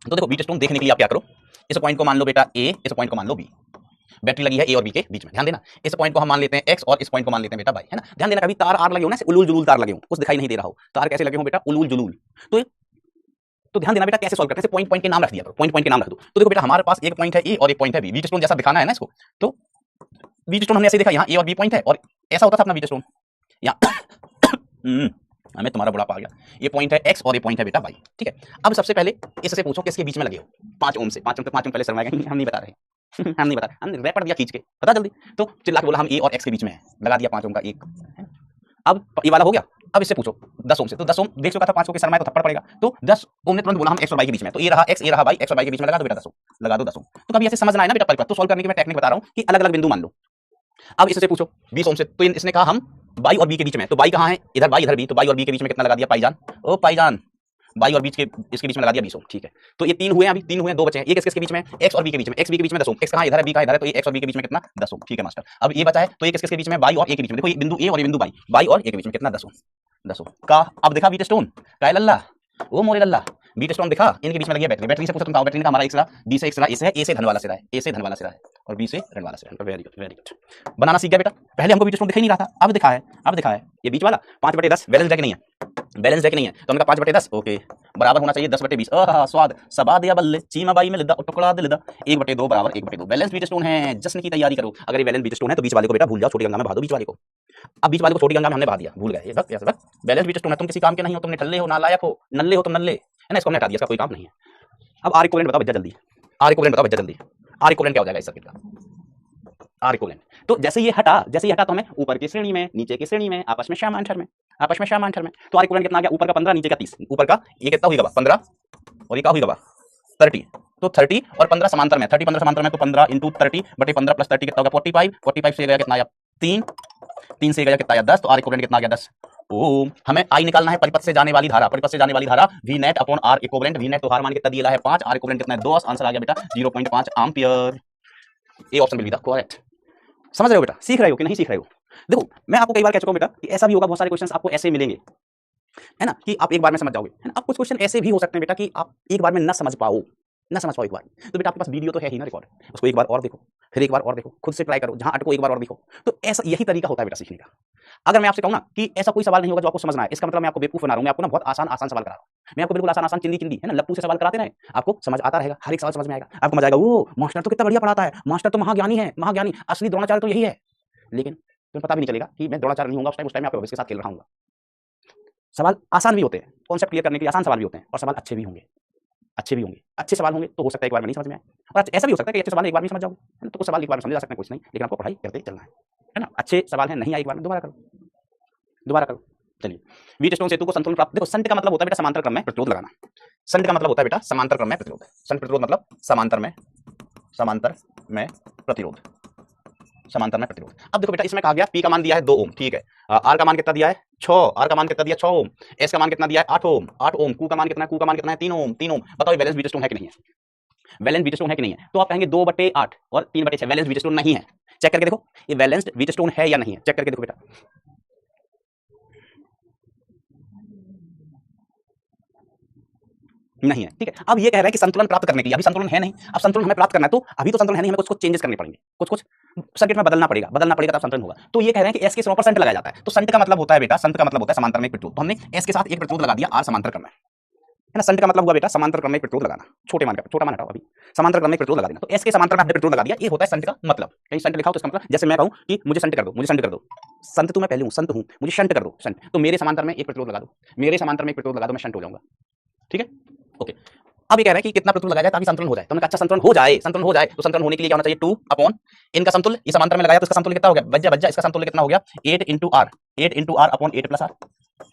तो देखो व्हीट स्टोन देखने के लिए आप क्या करो, इस पॉइंट को मान लो बेटा A, इस पॉइंट को मान लो B, बैटरी लगी है A और B के बीच में, ध्यान देना। इस पॉइंट को हम मान लेते हैं X और इस पॉइंट को मान लेते हैं बेटा Y, है ना। ध्यान देना कभी तार आर लगे हो ना, उलूल जुलूल तार लगे हो, कुछ दिखाई नहीं दे रहा हो, तार कैसे लगे हो बेटा, उलूल जुलूल। तो ध्यान देना बेटा कैसे सॉल्व करते हैं, पॉइंट के नाम रख दिया करो, पॉइंट के नाम रख दो। तो देखो बेटा हमारे पास एक पॉइंट है A और एक पॉइंट है B, व्हीट स्टोन जैसा दिखाना है ना इसको, तो व्हीट स्टोन हमने ऐसे देखा, यहाँ A और B पॉइंट है, और ऐसा होता था अपना व्हीट स्टोन, यहाँ हमें तुम्हारा बुढ़ापा आ गया, ये पॉइंट है X और ये पॉइंट है बेटा Y, ठीक है। अब सबसे पहले इससे पूछो किसके बीच में लगे हो, 5 ओम से, 5 ओम पहले शर्माएगा, हम नहीं बता रहे हम नहीं बता रहे, हमने रैपर दिया खींच के, पता जल्दी, तो चिल्ला के बोला हम A और X के बीच में है, लगा दिया 5 ओम का एक। अब ये वाला हो गया, अब इससे पूछो 10 ओम से, तो 10 ओम देख चुका था 5 ओम के शर्माए तो थप्पड़ पड़ेगा, तो 10 ओम ने तुरंत बोला हम X और Y के बीच में, तो ये रहा X ये रहा Y, X और Y के बीच में लगा दो बेटा 10 ओम, लगा दो 10 ओम। तो कभी ऐसे समझना है ना बेटा परिपथ, तो सॉल्व करने की मैं टेक्निक बता रहा हूँ कि अलग अलग बिंदु मान लो। अब इससे पूछो 20 ओम से, तो इसने कहा हम Y और B के बीच में, तो Y कहाँ है, इधर Y इधर B, तो Y और B के बीच में कितना लगा दिया पाईजान, ओ पाईजान, Y और बीच के इसके बीच में लगा दिया 20 ओम, ठीक है। तो ये 3 हुए, अभी 3 हुए, 2 बचे हैं, ये किसके बीच में, X और B के बीच में, X B के बीच में 10 ओम, X कहाँ इधर है, B कहाँ इधर है, तो ये X और B के बीच में कितना 10 ओम, ठीक है मास्टर। अब ये बचा है, तो ये किसके बीच में, Y और A के बीच में, देखो ये बिंदु A और ये बिंदु Y और A के बीच में कितना 10 ओम, 10 ओम का। अब देखा व्हीट स्टोन का लल्ला, ओ मोरे लल्ला, व्हीट स्टोन दिखा, इनके बीच में लगी है बैटरी, बैटरी से पूछो तुम, बैटरी का हमारा एक सिरा B से एक सिरा, A से धन वाला सिरा है, A से धन वाला सिरा है और B से ऋण वाला सिरा है। वेरी गुड, बनाना सीख गया बेटा, पहले हमको व्हीट स्टोन दिख ही नहीं रहा था, अब दिखा है, अब दिखा है। ये बीच वाला 5/10 बैलेंस है कि नहीं है, बैलेंस है कि नहीं है, तो हमने कहा 5/10 ओके बराबर होना चाहिए 10/20, स्वाद सबा दिया बल्ले चीमा बाई में लिदा टुकड़ा दे लिदा, 1/2 बराबर 1/2, बैलेंस व्हीट स्टोन है, जश्न की तैयारी करो। अगर ये बैलेंस व्हीट स्टोन है तो बीच वाले को बेटा भूल जाओ, छोटी गंगा में बहा दो बीच वाले को। अब बीच वाले को छोटी गंगा में हमने बहा दिया, भूल गए, ये बस ऐसा बस बैलेंस व्हीट स्टोन है, तुम किसी काम के नहीं हो, तुमने ठल्ले हो, नालायक हो, नल्ले हो, तुम नल्ले, है ना, इसको हमने हटा दिया, इसका कोई काम नहीं है। अब आर इक्विवेलेंट बताओ बच्चा जल्दी, आर इक्विवेलेंट बताओ बच्चा जल्दी, आर इक्विवेलेंट क्या हो जाएगा इस सर्किट का, आर इक्विवेलेंट। तो जैसे ये हटा तो हमें ऊपर की श्रेणी में नीचे की श्रेणी में आपस में समांतर में, आपस में समांतर में, तो आर इक्विवेलेंट कितना आ गया, ऊपर का 15 नीचे का 30, ऊपर का ये कितना होगा 15 और ये क्या होगा 30, तो 30 और 15 समांतर में, 30 15 समांतर में, तो 15 × 30 बटे 15 + 30 कितना होगा 45, 45 से गया कितना आया 3, 3 से गया कितना आया 10, तो आर इक्विवेलेंट कितना आ गया 10 ओम। हमें आई निकालना है, परिपथ से जाने वाली धारा, परिपथ से जाने वाली धारा V net upon R equivalent, V net तो हार मान कितना दिया है 5, आर इक्विवेलेंट कितना है 2, आंसर आ गया बेटा 0.5 ampere, A option will be the correct. समझ रहे हो बेटा, सीख रहे हो कि नहीं सीख रहे हो। देखो मैं आपको कई बार कह चुका हूं बेटा कि ऐसा भी होगा, बहुत सारे क्वेश्चंस आपको ऐसे मिलेंगे, है ना, कि आप एक बार में समझ जाओगे, है ना। अब कुछ क्वेश्चन ऐसे भी हो सकते हैं बेटा कि आप एक बार में न समझ पाओ एक बार, तो बेटा आपके पास वीडियो तो है ही ना रिकॉर्ड, उसको एक बार और देखो, फिर एक बार और देखो, खुद से ट्राई करो, जहां अटको एक बार और देखो। तो ऐसा यही तरीका होता है बेटा सीखने का। अगर मैं आपसे कहूं ना कि ऐसा कोई सवाल नहीं होगा जो आपको समझना है, इसका मतलब मैं आपको बेवकूफ बना रहा हूं, मैं आपको ना बहुत आसान सवाल करा रहा हूं, मैं आपको बिल्कुल आसान चिंदी है ना, लप्पू से सवाल कराते रहे, आपको समझ आता रहेगा, हर एक सवाल समझ में आएगा, आपको मजा आएगा, वो मास्टर तो कितना बढ़िया पढ़ाता है, मास्टर तो महाज्ञानी है, महाज्ञानी, असली द्रोणाचार्य तो यही है। लेकिन तुम्हें पता भी नहीं चलेगा कि मैं द्रोणाचार्य नहीं होगा, उस टाइम मैं आपके भविष्य के साथ खेल रहा हूँ। सवाल आसान भी होते हैं, कॉन्सेप्ट क्लियर करने के लिए आसान सवाल भी होते हैं, और सवाल अच्छे भी होंगे, अच्छे सवाल होंगे, तो हो सकता है एक बार में नहीं समझ में आए, और ऐसा भी हो सकता है कि अच्छे सवाल एक बार में समझ जाओगे, तो कुछ सवाल एक बार में समझ जा सकते हैं, कुछ नहीं, लेकिन आपको पढ़ाई करते चलना है ना। अच्छे सवाल है नहीं आए एक बार में, दोबारा करो। चलिए, व्हीट स्टोन सेतु को संतुलन प्राप्त, देखो संट का मतलब होता है बेटा समांतर क्रम में प्रतिरोध लगाना, संट का मतलब होता है बेटा समांतर क्रम में प्रतिरोध, संट प्रतिरोध मतलब समांतर में प्रतिरोध। अब देखो बेटा इसमें कहा गया P का मान दिया है 2 ओम, ठीक है, R का मान कितना दिया है 6, आर का मान कितना दिया 6 ओम, एस का मान कितना दिया है 8 ओम, 8 ओम, कू का मान कितना है, कू का मान कितना है 3 ओम, 3 ओम। बताओ ये वैलेंस बीटा स्टोन है कि नहीं है, वैलेंस बीटा स्टोन है कि नहीं है। तो आप कहेंगे 2/8 और 3/6 वैलेंस बीटा स्टोन नहीं है। चेक करके देखो ये वैलेंस बीटा स्टोन है या नहीं है, चेक करके देखो बेटा। नहीं है, ठीक है। अब ये कह रहा है कि संतुलन प्राप्त करने के लिए, अभी संतुलन है नहीं, अब संतुलन हमें प्राप्त करना है, तो अभी तो संतुलन है नहीं, हमें कुछ कुछ चेंजेस करने पड़ेंगे, कुछ कुछ सर्किट में बदलना पड़ेगा तब संतुलन होगा। तो ये कह रहे हैं कि एस के 100% लगाया जाता है, तो संत का मतलब होता है बेटा, संत का मतलब होता है समांतर में एक प्रतिरोध। तो हमने एस के साथ एक प्रतिरोध लगा दिया, आर समांतर क्रम में, है ना। संत का मतलब हुआ बेटा समांतर क्रम में एक प्रतिरोध लगाना, छोटे मान का, छोटा मान हटाओ अभी, समांतर क्रम में एक प्रतिरोध लगा देना। तो एस के समांतर में आपने प्रतिरोध लगा दिया, ये होता है संत का मतलब। कहीं संत लिखा हो तो इसका मतलब, जैसे मैं कहूं कि मुझे संत कर दो, मुझे संत कर दो, संत तो मैं पहले हूं, संत हूं, मुझे शंट कर दो, शंट, तो मेरे समांतर में एक प्रतिरोध लगा दो, मेरे समांतर में एक प्रतिरोध लगा दो, मैं शंट हो जाऊंगा, ठीक है, ओके। अब ये कह रहे हैं कि कितना प्रतिरोध लगाया जाए ताकि संतुलन हो जाए। तो हमने कहा अच्छा संतुलन हो जाए, संतुलन हो जाए, तो संतुलन होने के लिए क्या होना चाहिए 2 अपॉन इनका समतुल्य, ये समांतर में लगाया तो इसका समतुल्य कितना हो गया, बच जा, इसका समतुल्य कितना हो गया 8 into R, 8 into R upon 8 plus R,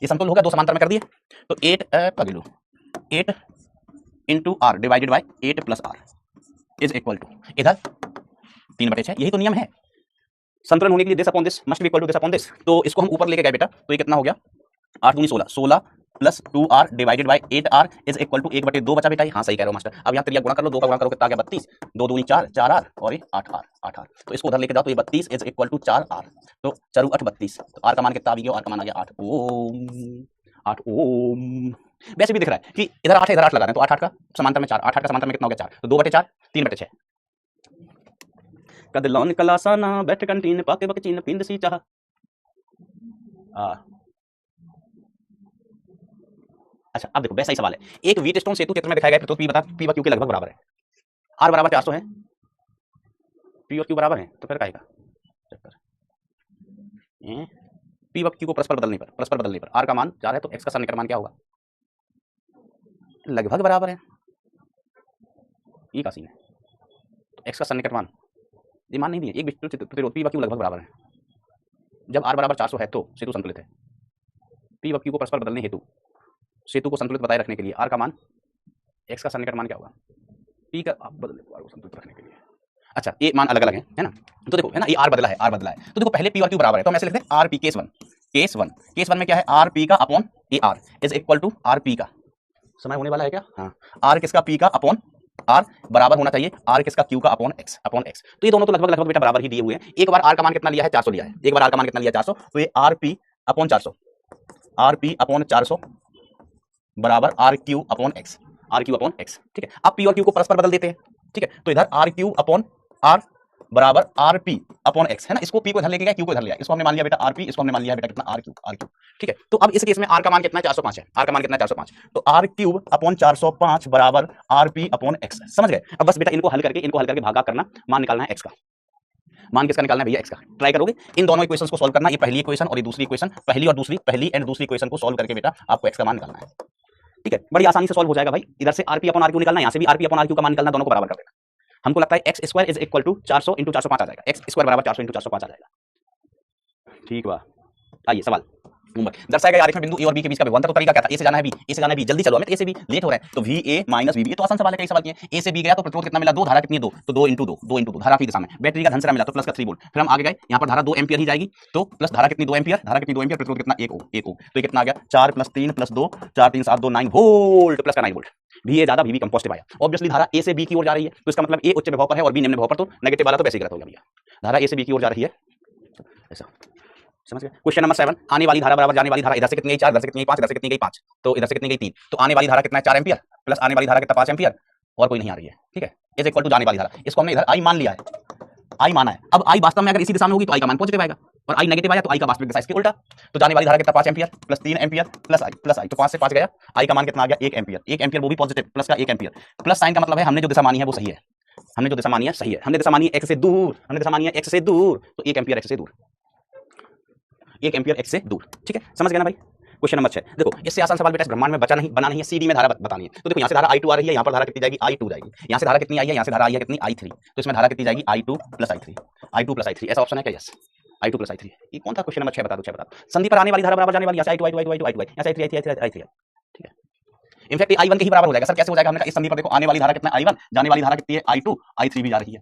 ये समतुल्य हो गया, दो समांतर में कर दिए, तो 8 पगलू 8 into R divided by 8 plus R is equal to इधर 3/6, यही तो नियम है। संतुलन होने के लिए this upon this must be equal to this upon this, तो इसको हम ऊपर लेके गए बेटा, तो ये कितना हो गया 8 दूनी 16, 16 plus 2r divided by 8r is equal to 1/2 बचा बेटा। हाँ सही कह रहे हो मास्टर। अब यहाँ त्रिया गुणा कर लो, 2 का गुणा करो कितना आ गया 32, 2 दूनी 4, 4r और ये 8r, तो इसको उधर लेके जाओ, तो ये 32 इज इक्वल टू 4r, तो चरू 8 32, तो r का मान कितना आ गया, r का मान आ गया 8 ओम, 8 ओम। वैसे भी दिख रहा है कि इधर 8 है इधर 8 लगा रहे हैं, तो 8 का समांतर में 4, 8 का समांतर में कितना हो गया 4, तो 2/4 3/6। कदलौन कलासाना बैठ कंटीन पाके बकचीन पिंड सी चाह। अच्छा अब देखो वैसा ही सवाल है, एक व्हीट स्टोन सेतु चित्र में दिखाया गया, तो पी बता, पी व क्यू के लगभग बराबर है, आर बराबर 400 है, पी और क्यू बराबर है, तो फिर कहेगा पी व क्यू को परस्पर बदलने पर आर का मान 4 है, तो एक्स का सन्निकट मान क्या होगा, लगभग बराबर है, ये का सीन है, तो एक्स का सन्निकट मान, ये मान नहीं दिए, एक विस्तृत प्रतिरोध पी व क्यू लगभग बराबर है, जब आर बराबर 400 है तो सेतु संतुलित है, पी व क्यू को परस्पर बदलने हेतु सेतु को संतुलित बताए रखने के लिए आर का मान, एक्स का सन्निकट मान क्या होगा, पी का आप बदल आर को संतुलित रखने के लिए। अच्छा ये मान अलग अलग है ना, तो देखो है ना, ये आर बदला है, तो देखो पहले पी और क्यू बराबर है, तो हम ऐसे लिखते हैं आर पी केस वन में क्या है आर पी का upon A R is equal to R P का, समय होने वाला है क्या, हाँ, आर किसका पी का अपॉन आर बराबर होना चाहिए आर किसका क्यू का अपॉन एक्स, तो ये दोनों तो लगभग बेटा बराबर ही दिए हुए हैं। एक बार आर का मान कितना लिया है 400 लिया है, एक बार आर का मान कितना लिया 400, तो ये R P upon 400, R P upon 400 बराबर आर क्यू अपॉन एक्स, ठीक है। अब पी और क्यू को परस्पर बदल देते हैं, ठीक है, तो इधर आर क्यू अपॉन आर बराबर आर पी अपॉन एक्स, है ना, इसको पी को इधर लेके गया, क्यू को इधर लिया, इसको हमने मान लिया बेटा आर पी, इसको हमने मान लिया बेटा कितना आर क्यू, ठीक है। तो अब इस केस में आर का मान कितना है 405 है, आर का मान कितना है 405, तो आर क्यूब अपॉन 405 बराबर आर पी अपॉन एक्स, समझ गए। अब बस बेटा इनको हल करके भागा करना, मान निकालना है एक्स का, मान किसका निकालना है भैया एक्स का, ट्राई करोगे इन दोनों इक्वेशंस को सॉल्व करना, ये पहली इक्वेशन और ये दूसरी इक्वेशन, पहली एंड दूसरी इक्वेशन को सॉल्व करके बेटा आपको एक्स का मान निकालना है, ठीक है, बड़ी आसानी से सॉल्व हो जाएगा भाई। इधर से आरपी अपॉन आरक्यू निकालना, यहाँ से भी आरपी अपॉन आरक्यू का मान निकालना, दोनों को बराबर कर देना। हमको लगता है X square is equal to 400 into 405 आ जाएगा, एक्स स्क्वायर बराबर 400 इंटू 405 आ जाएगा, ठीक बा। आइए सवाल दर्शाएगा आरेख में बिंदु ए और बी के बीच का विभवांतर, तो तरीका क्या था, ए से जाना है बी, ए से जाना है बी, जल्दी चलो हमें ए से बी लेट हो रहा है, तो V A minus V B, तो आसान सवाल है, कई सवाल किए, ए से बी गया तो प्रतिरोध कितना मिला 2, धारा कितनी है 2, तो 2 इंटू 2 धारा की दिशा में, बैटरी का धन से मिला तो प्लस का 3 वोल्ट, फिर हम आगे गए, यहाँ पर धारा 2 एम्पियर ही जाएगी, तो प्लस धारा कितनी 2 एम्पियर, प्रतिरोध कितना 1 ओम, तो ये कितना आ गया 4 प्लस 3 प्लस 2, 4 3 7 2 9 वोल्ट, प्लस का 9 वोल्ट, वी ए ज्यादा वी बी कम पॉजिटिव आया, ऑब्वियसली धारा ए से बी की ओर जा रही है, तो इसका मतलब ए उच्च विभव पर है और बी निम्न विभव पर, तो नेगेटिव वाला तो वैसे ही गलत हो गया भैया, धारा ए से बी की ओर जा रही है, ऐसा समझ गए। क्वेश्चन नंबर 7, आने वाली धारा बराबर जाने वाली धारा, इधर से कितनी गई 4, इधर से कितनी गई 5, इधर से कितनी गई 5, तो इधर से कितनी गई 3, तो आने वाली धारा कितना है 4 एम्पियर प्लस आने वाली धारा कितना 5 एम्पियर, और कोई नहीं आ रही है, ठीक है, इज इक्वल टू जाने वाली धारा, इसको हमने इधर आई मान लिया है, आई माना है। अब आई वास्तव में अगर इसी दिशा में होगी तो आई का मान पॉजिटिव आएगा, और आई नेगेटिव आया तो आई का वास्तविक दिशा इसके उल्टा, तो जाने वाली धारा कितना 5 एम्पियर प्लस 3 एम्पियर प्लस आई, तो 5 से 5 गया, आई का मान कितना आ गया 1 एम्पियर, वो भी पॉजिटिव, प्लस का 1 एम्पियर, प्लस साइन का मतलब है हमने जो दिशा मानी है वो सही है, हमने दिशा मानी है एक्स से दूर, तो 1 एम्पियर एक्स से दूर, 1 एम्पियर एक्स से दूर, ठीक है, समझ गए ना भाई। क्वेश्चन नंबर 6 देखो, इससे आसान सवाल बेटा ब्रह्मांड में बना नहीं है, सीडी में धारा बतानी है, तो देखो यहाँ से धारा I2 आ रही है, यहाँ पर धारा कितनी जाएगी I2 जाएगी, यहाँ से धारा कितनी आई है, यहाँ से धारा आई है कितनी I3, तो इसमें धारा कितनी जाएगी I2 प्लस I3, ऐसा ऑप्शन है क्या, यस I2 प्लस I3, ये कौन था क्वेश्चन नंबर 6 बता दो, संधि पर आने वाली धारा बराबर जाने वाली, यहाँ से I2 यहाँ से I3, ठीक है, इनफैक्ट I1 के ही बराबर हो जाएगा सर, कैसे हो जाएगा, हमने कहा इस संधि पर देखो आने वाली धारा कितना I1, जाने वाली धारा कितनी है I2, I3 भी जा रही है,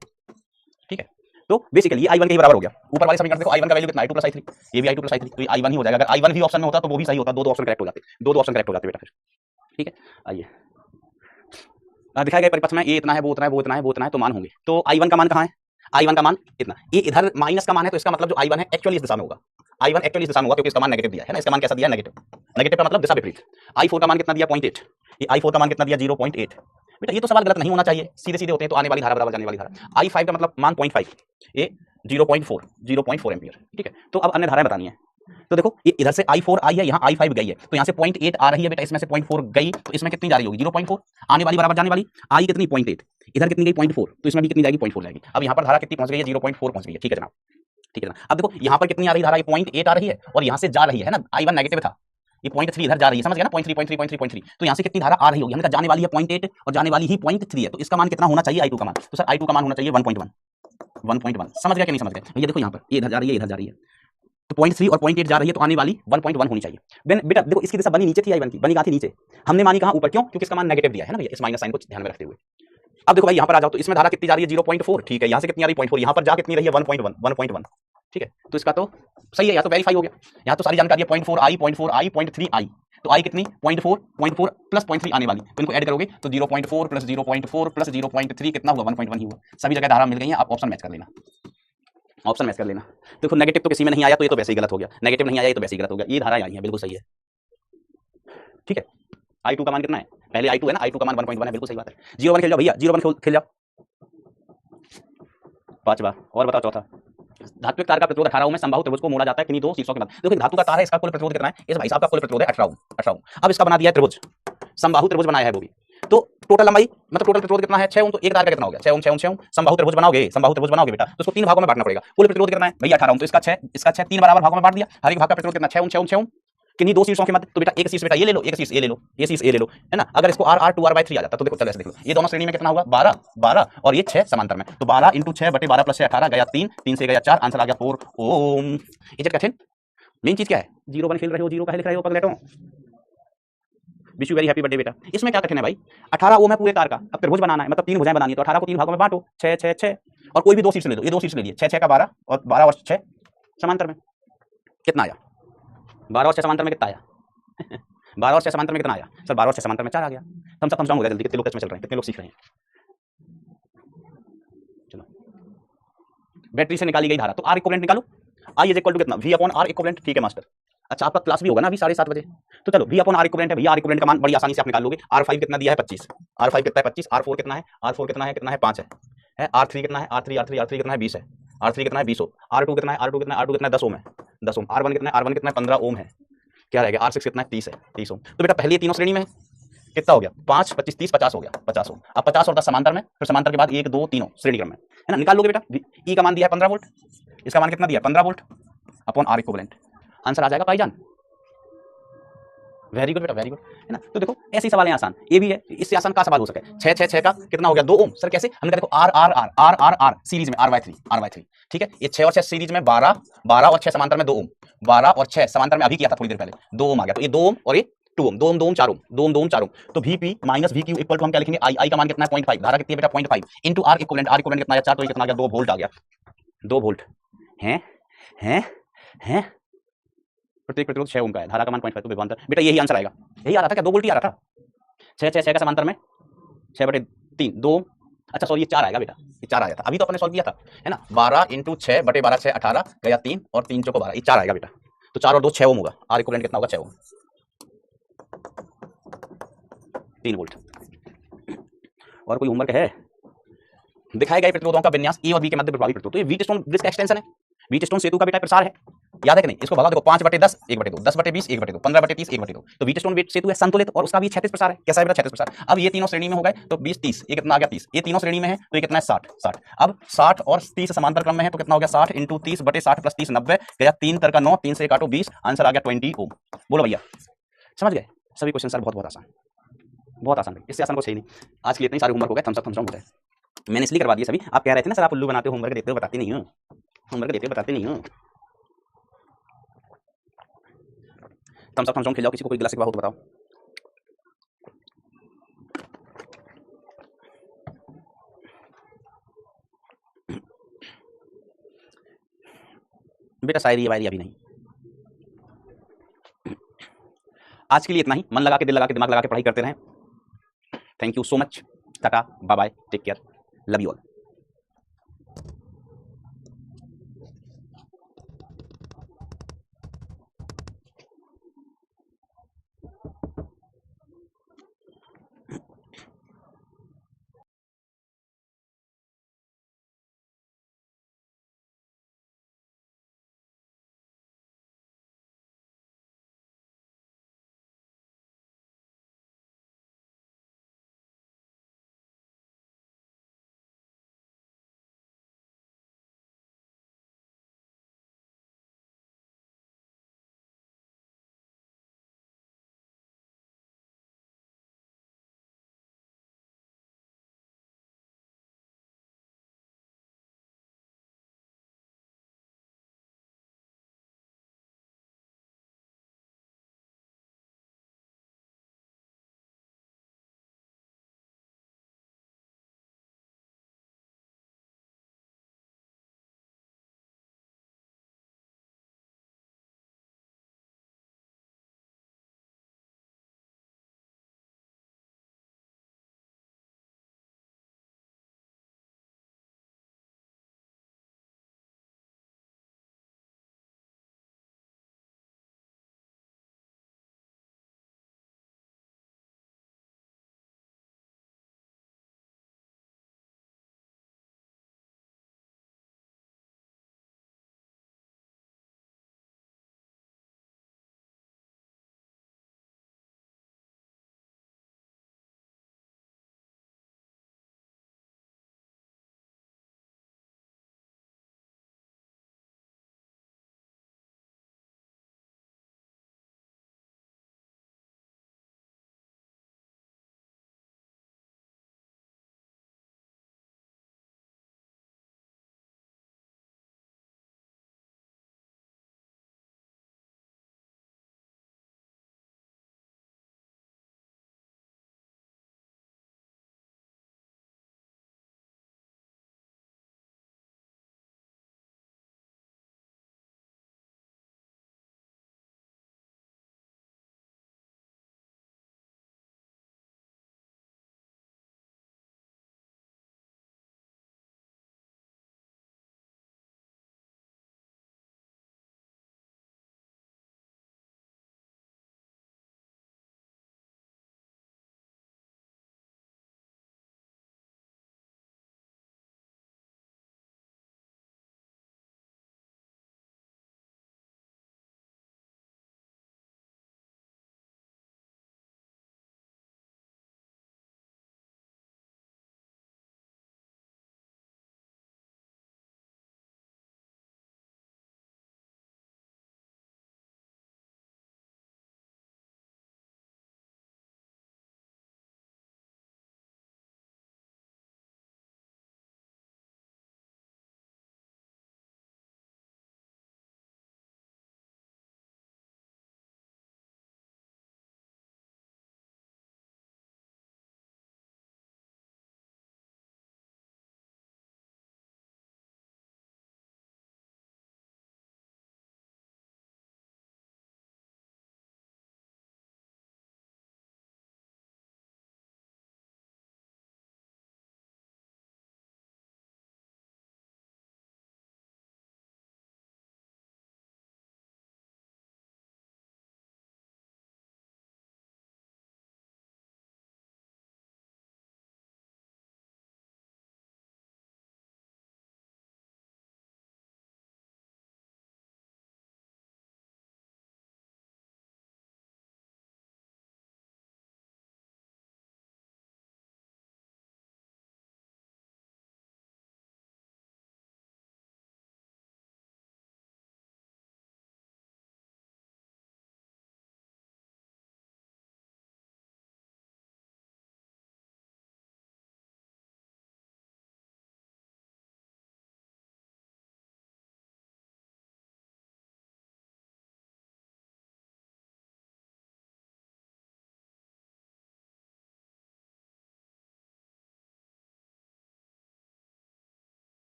ठीक है, तो बेसिकली ये i1 के ही बराबर हो गया। ऊपर वाले समीकरण देखो i1 का वैल्यू कितना है 2 + i3, ये भी i2 + i3, तो ये i1 ही हो जाएगा। अगर i1 भी ऑप्शन में होता तो वो भी सही होता, दो ऑप्शन करेक्ट हो जाते, दो ऑप्शन करेक्ट हो जाते बेटा फिर। ठीक है, आइए दिखाया गया परिपथ में ये इतना है, वो इतना है, वो इतना है, वो इतना है, तो मान होंगे। तो i1 का मान कहाँ है, i1 का मान इतना, ये इधर माइनस का मान है, तो इसका मतलब जो i1 है एक्चुअली इस दिशा में होगा, i1 एक्चुअली इस दिशा में होगा क्योंकि इसका मान नेगेटिव दिया है ना, इसका मान कैसा दिया है नेगेटिव, नेगेटिव का मतलब दिशा विपरीत। i4 का मान कितना दिया 0.8, ये i4 का मान कितना दिया 0.8। बेटा ये तो सवाल गलत नहीं होना चाहिए, सीधे सीधे होते हैं, तो आने वाली धारा बराबर जाने वाली धारा। i5 का मतलब मान 0.5, ये 0.4 एम्पियर। ठीक है, तो अब अन्य धाराएं बतानी है। तो देखो ये इधर से i4 आई है, यहाँ i5 गई है, तो यहाँ से 0.8 आ रही है बेटा, इसमें से 0.4 गई, तो इसमें कितनी जा रही होगी 0.4, आने वाली बराबर जाने वाली, आई कितनी 0.8, इधर कितनी गई 0.4, तो इसमें भी कितनी जाएगी 0.4 जाएगी। अब यहाँ पर धारा कितनी पहुंच गई है 0.4 पहुंच गई है। ठीक है जनाब, ठीक है जनाब। अब देखो यहाँ पर कितनी आ रही धारा, ये 0.8 आ रही है, और यहाँ से जा रही है ना, i1 नेगेटिव था, ये 0.3 इधर जा रही है, समझ गया ना, 0.3, तो यहाँ से कितनी धारा आ रही होगी, हमने कहा जाने वाली है 0.8 और जाने वाली ही 0.3 है, तो इसका मान कितना होना चाहिए i2 का मान, तो सर i2 का मान होना चाहिए 1.1, समझ गया कि नहीं समझ गया। ये देखो यहाँ पर ये इधर जा रही है, इधर जा रही है, तो 0.3 और 0.8 जा रही है, तो आने वाली 1.1 होनी चाहिए। बेटा देखो इसकी दिशा बनी नीचे थी, i1 की बनी कहाँ थी नीचे, हमने मानी कहाँ ऊपर, क्यों, क्योंकि इसका मान नेगेटिव दिया है ना भैया, इस माइनस साइन को ध्यान में रखते हुए। अब देखो भाई यहाँ पर आ जाओ, तो इसमें धारा कितनी जा रही है 0.4, ठीक है, यहाँ से कितनी आ रही है 0.4, यहाँ पर जा कितनी रही है 1.1, ठीक है, तो इसका तो सही है, या तो वेरीफाई हो गया, यहाँ तो सारी जानकारी है 0.4i, 0.4i, 0.3i, तो i कितनी 0.4 प्लस 0.3 आने वाली, तो इनको ऐड करोगे तो 0.4 प्लस 0.4 प्लस 0.3 कितना हुआ 1.1 ही हुआ। सभी जगह धारा मिल गई है, आप ऑप्शन मैच कर लेना, ऑप्शन मैच कर लेना। देखो नेगेटिव तो किसी में नहीं आया, तो ये तो वैसे ही गलत हो गया, नेगेटिव नहीं आया ये तो वैसे ही गलत हो गया, ये धारा आई है बिल्कुल सही है। ठीक है, i2 का मान कितना है, पहले i2 है ना, i2 का मान 1.1 है, बिल्कुल सही बात है। 0.1 खेल जाओ भैया, 0.1 खेल जाओ, पांचवा और बताओ चौथा। धात्विक तार का प्रतिरोध 18 ओम में, समबाहु त्रिभुज को मोड़ा जाता है किन्हीं दो शीर्षों के बाद। देखो धातु का तार है, इसका कुल प्रतिरोध कितना है, इस भाई साहब का कुल प्रतिरोध है 18 ओम। अब इसका बना दिया है त्रिभुज, समबाहु त्रिभुज बनाया है वो भी, तो टोटल लंबाई मतलब टोटल प्रतिरोध कितना है 6 ओम, तो एक तार का कितना हो गया 6 ओम 6 ओम 6 ओम। समबाहु त्रिभुज बनाओगे बेटा, तो उसको तीन भागों में बांटना पड़ेगा। कुल प्रतिरोध कितना है भैया 18 ओम, तो इसका 6 तीन बराबर भागों में बांट दिया, हर एक भाग का प्रतिरोध कितना 6 ओम 6 ओम 6 ओम किन्हीं दो शीर्षों के मध्य। तो बेटा एक शीर्ष बेटा ये ले लो, एक शीर्ष ये ले लो, ये शीर्ष ये ले लो, है ना। अगर इसको r 2r/3 आ जाता तो देखो चलो ऐसे देख लो, ये दोनों श्रेणी में कितना होगा 12 और ये 6 समांतर में, तो 12 × 6 बटे 12 + 6 18 गया 3, 3 से गया 4, आंसर आ गया 4 ओम। इज इट कैथन? मेन चीज क्या है, 0 खेल रहे हो, 0 का लिख रहे हो पगलेटो, wish you very happy birthday बेटा। इसमें क्या कठिन है भाई, 18 ओम है पूरे तार का, अब त्रिभुज बनाना है मतलब तीन भुजाएं बनानी है, तो 18 को तीन भागों में बांटो, 6 6 6 और कोई भी दो शीर्ष ले लो, ये दो शीर्ष ले लिए, 6 6 का 12 और 12 और 6 समांतर में कितना आया, 12 और 6 समांतर में कितना आया 12 और 6 समांतर में कितना आया सर, 12 और 6 समांतर में 4 आ गया। हम सब समझाऊंगा जल्दी, कितने लोग टच में चल रहे हैं, कितने लोग सीख रहे हैं। चलो बैटरी से निकाली गई धारा, तो R इक्विवेलेंट निकालो, I इज इक्वल टू कितना V/R इक्विवेलेंट। ठीक है मास्टर, अच्छा आपका क्लास भी होगा ना अभी 7:30 बजे, तो चलो V/R इक्विवेलेंट है भैया, R इक्विवेलेंट का मान बड़ी आसानी से आप निकाल लोगे। R5 कितना दिया है 25, R5 कितना है 25, R4 कितना है, R4 कितना है 5 है, R3 कितना है, R3 कितना है 20 है, R3 कितना है 20 ओम, R2 कितना है, R2 कितना है 10 ओम है, 10 ओम, R1 कितना है 15 ओम है, क्या रहेगा R6 कितना है 30 है, 30 ओम। तो बेटा पहले ये तीनों श्रेणी में कितना हो गया 5 25 30 50 हो गया 50 ओम। अब 50 और 10 समांतर में, फिर समांतर के बाद 1 2 तीनों श्रेणी क्रम में, है ना। निकाल लोगे बेटा, ई का मान दिया है 15 वोल्ट, इसका मान कितना दिया 15 volt upon R equivalent, answer आ जाएगा भाईजान। वेरी गुड बेटा, वेरी गुड, है ना। तो देखो ऐसे सवाल है आसान, ये भी है, इससे आसान का सवाल हो सके 6 6 6 का कितना हो गया 2 ओम। सर कैसे, हमने कहा देखो R सीरीज में R/3, ठीक है, ये 6 और 6 सीरीज में 12 और 6 समांतर में 2 ओम, 12 और 6 समांतर में अभी किया था थोड़ी देर पहले 2 ओम आ गया, तो ये 2 ओम और ये 2 ओम, 2 ओम 2 ओम 4 ओम, 2 ओम 2 ओम 4 ओम। तो Vp minus Vq equal to हम क्या लिखेंगे, I का मान कितना है 0.5, धारा कितनी है बेटा 0.5 इंटू R इक्विवेलेंट कितना है 4, तो ये कितना आ गया 2 वोल्ट आ गया, 2 वोल्ट हैं प्रत्येक प्रतिरोध 6 ओम का है, धारा का मान 0.5, तो विभवांतर बेटा यही आंसर आएगा, यही आ रहा था क्या 2 वोल्ट ही आ रहा था, 6 का समांतर में 6/3 2, अच्छा सॉरी ये 4 आएगा बेटा, ये 4 आया था अभी तो अपने सॉल्व किया था, है ना। 12 × 6 बटे 12 6 18 गया 3 और 3 चौको 12, ये 4 आएगा बेटा, तो 4 और 2 6 ओम होगा, R इक्विवेलेंट कितना होगा 6 ओम, 3 वोल्ट। और कोई होमवर्क है, दिखाए गए प्रतिरोधों का विन्यास ए और बी के मध्य प्रभावी प्रतिरोध, तो ये व्हीटस्टोन ब्रिज का एक्सटेंशन है, व्हीटस्टोन सेतु का बेटा प्रसार है, याद है कि नहीं। इसको भगा देखो 5/10 1/2 10/20 1/2 15/30 1/2, तो व्हीटस्टोन सेतु है संतुलित और उसका भी क्षैतिज प्रसार है, कैसा है बेटा क्षैतिज प्रसार। अब ये तीनों श्रेणी में हो गए तो 20 30, ये कितना आ गया 30, ये तीनों श्रेणी में है तो ये कितना है 60। अब 60 और 30 समांतर क्रम में है तो कितना हो गया 60 × 30 बटे 60 + 30 90 गया 3 × 9 3 से काटो 20, आंसर आ गया 20 ओम। बोलो भैया समझ गए सभी क्वेश्चन सर, बहुत आसान, बहुत आसान भाई, इससे आसान कुछ है नहीं। आज के लिए इतने सारे होमवर्क हो गए, थम्स अप हो जाए, मैंने इसलिए करवा दिया सभी। आप कह रहे थे ना सर आप उल्लू बनाते हो, होमवर्क देते हो बताते नहीं हो, होमवर्क देते हो बताते नहीं हो। थम्स अप खिलाओ, किसी को कोई गिलास के हो तो बताओ। बेटा शायरी वायरी अभी नहीं। आज के लिए इतना ही। मन लगा के, दिल लगा के, दिमाग लगा के पढ़ाई करते रहें। Thank you so much. Tata, bye bye, take care, love you all.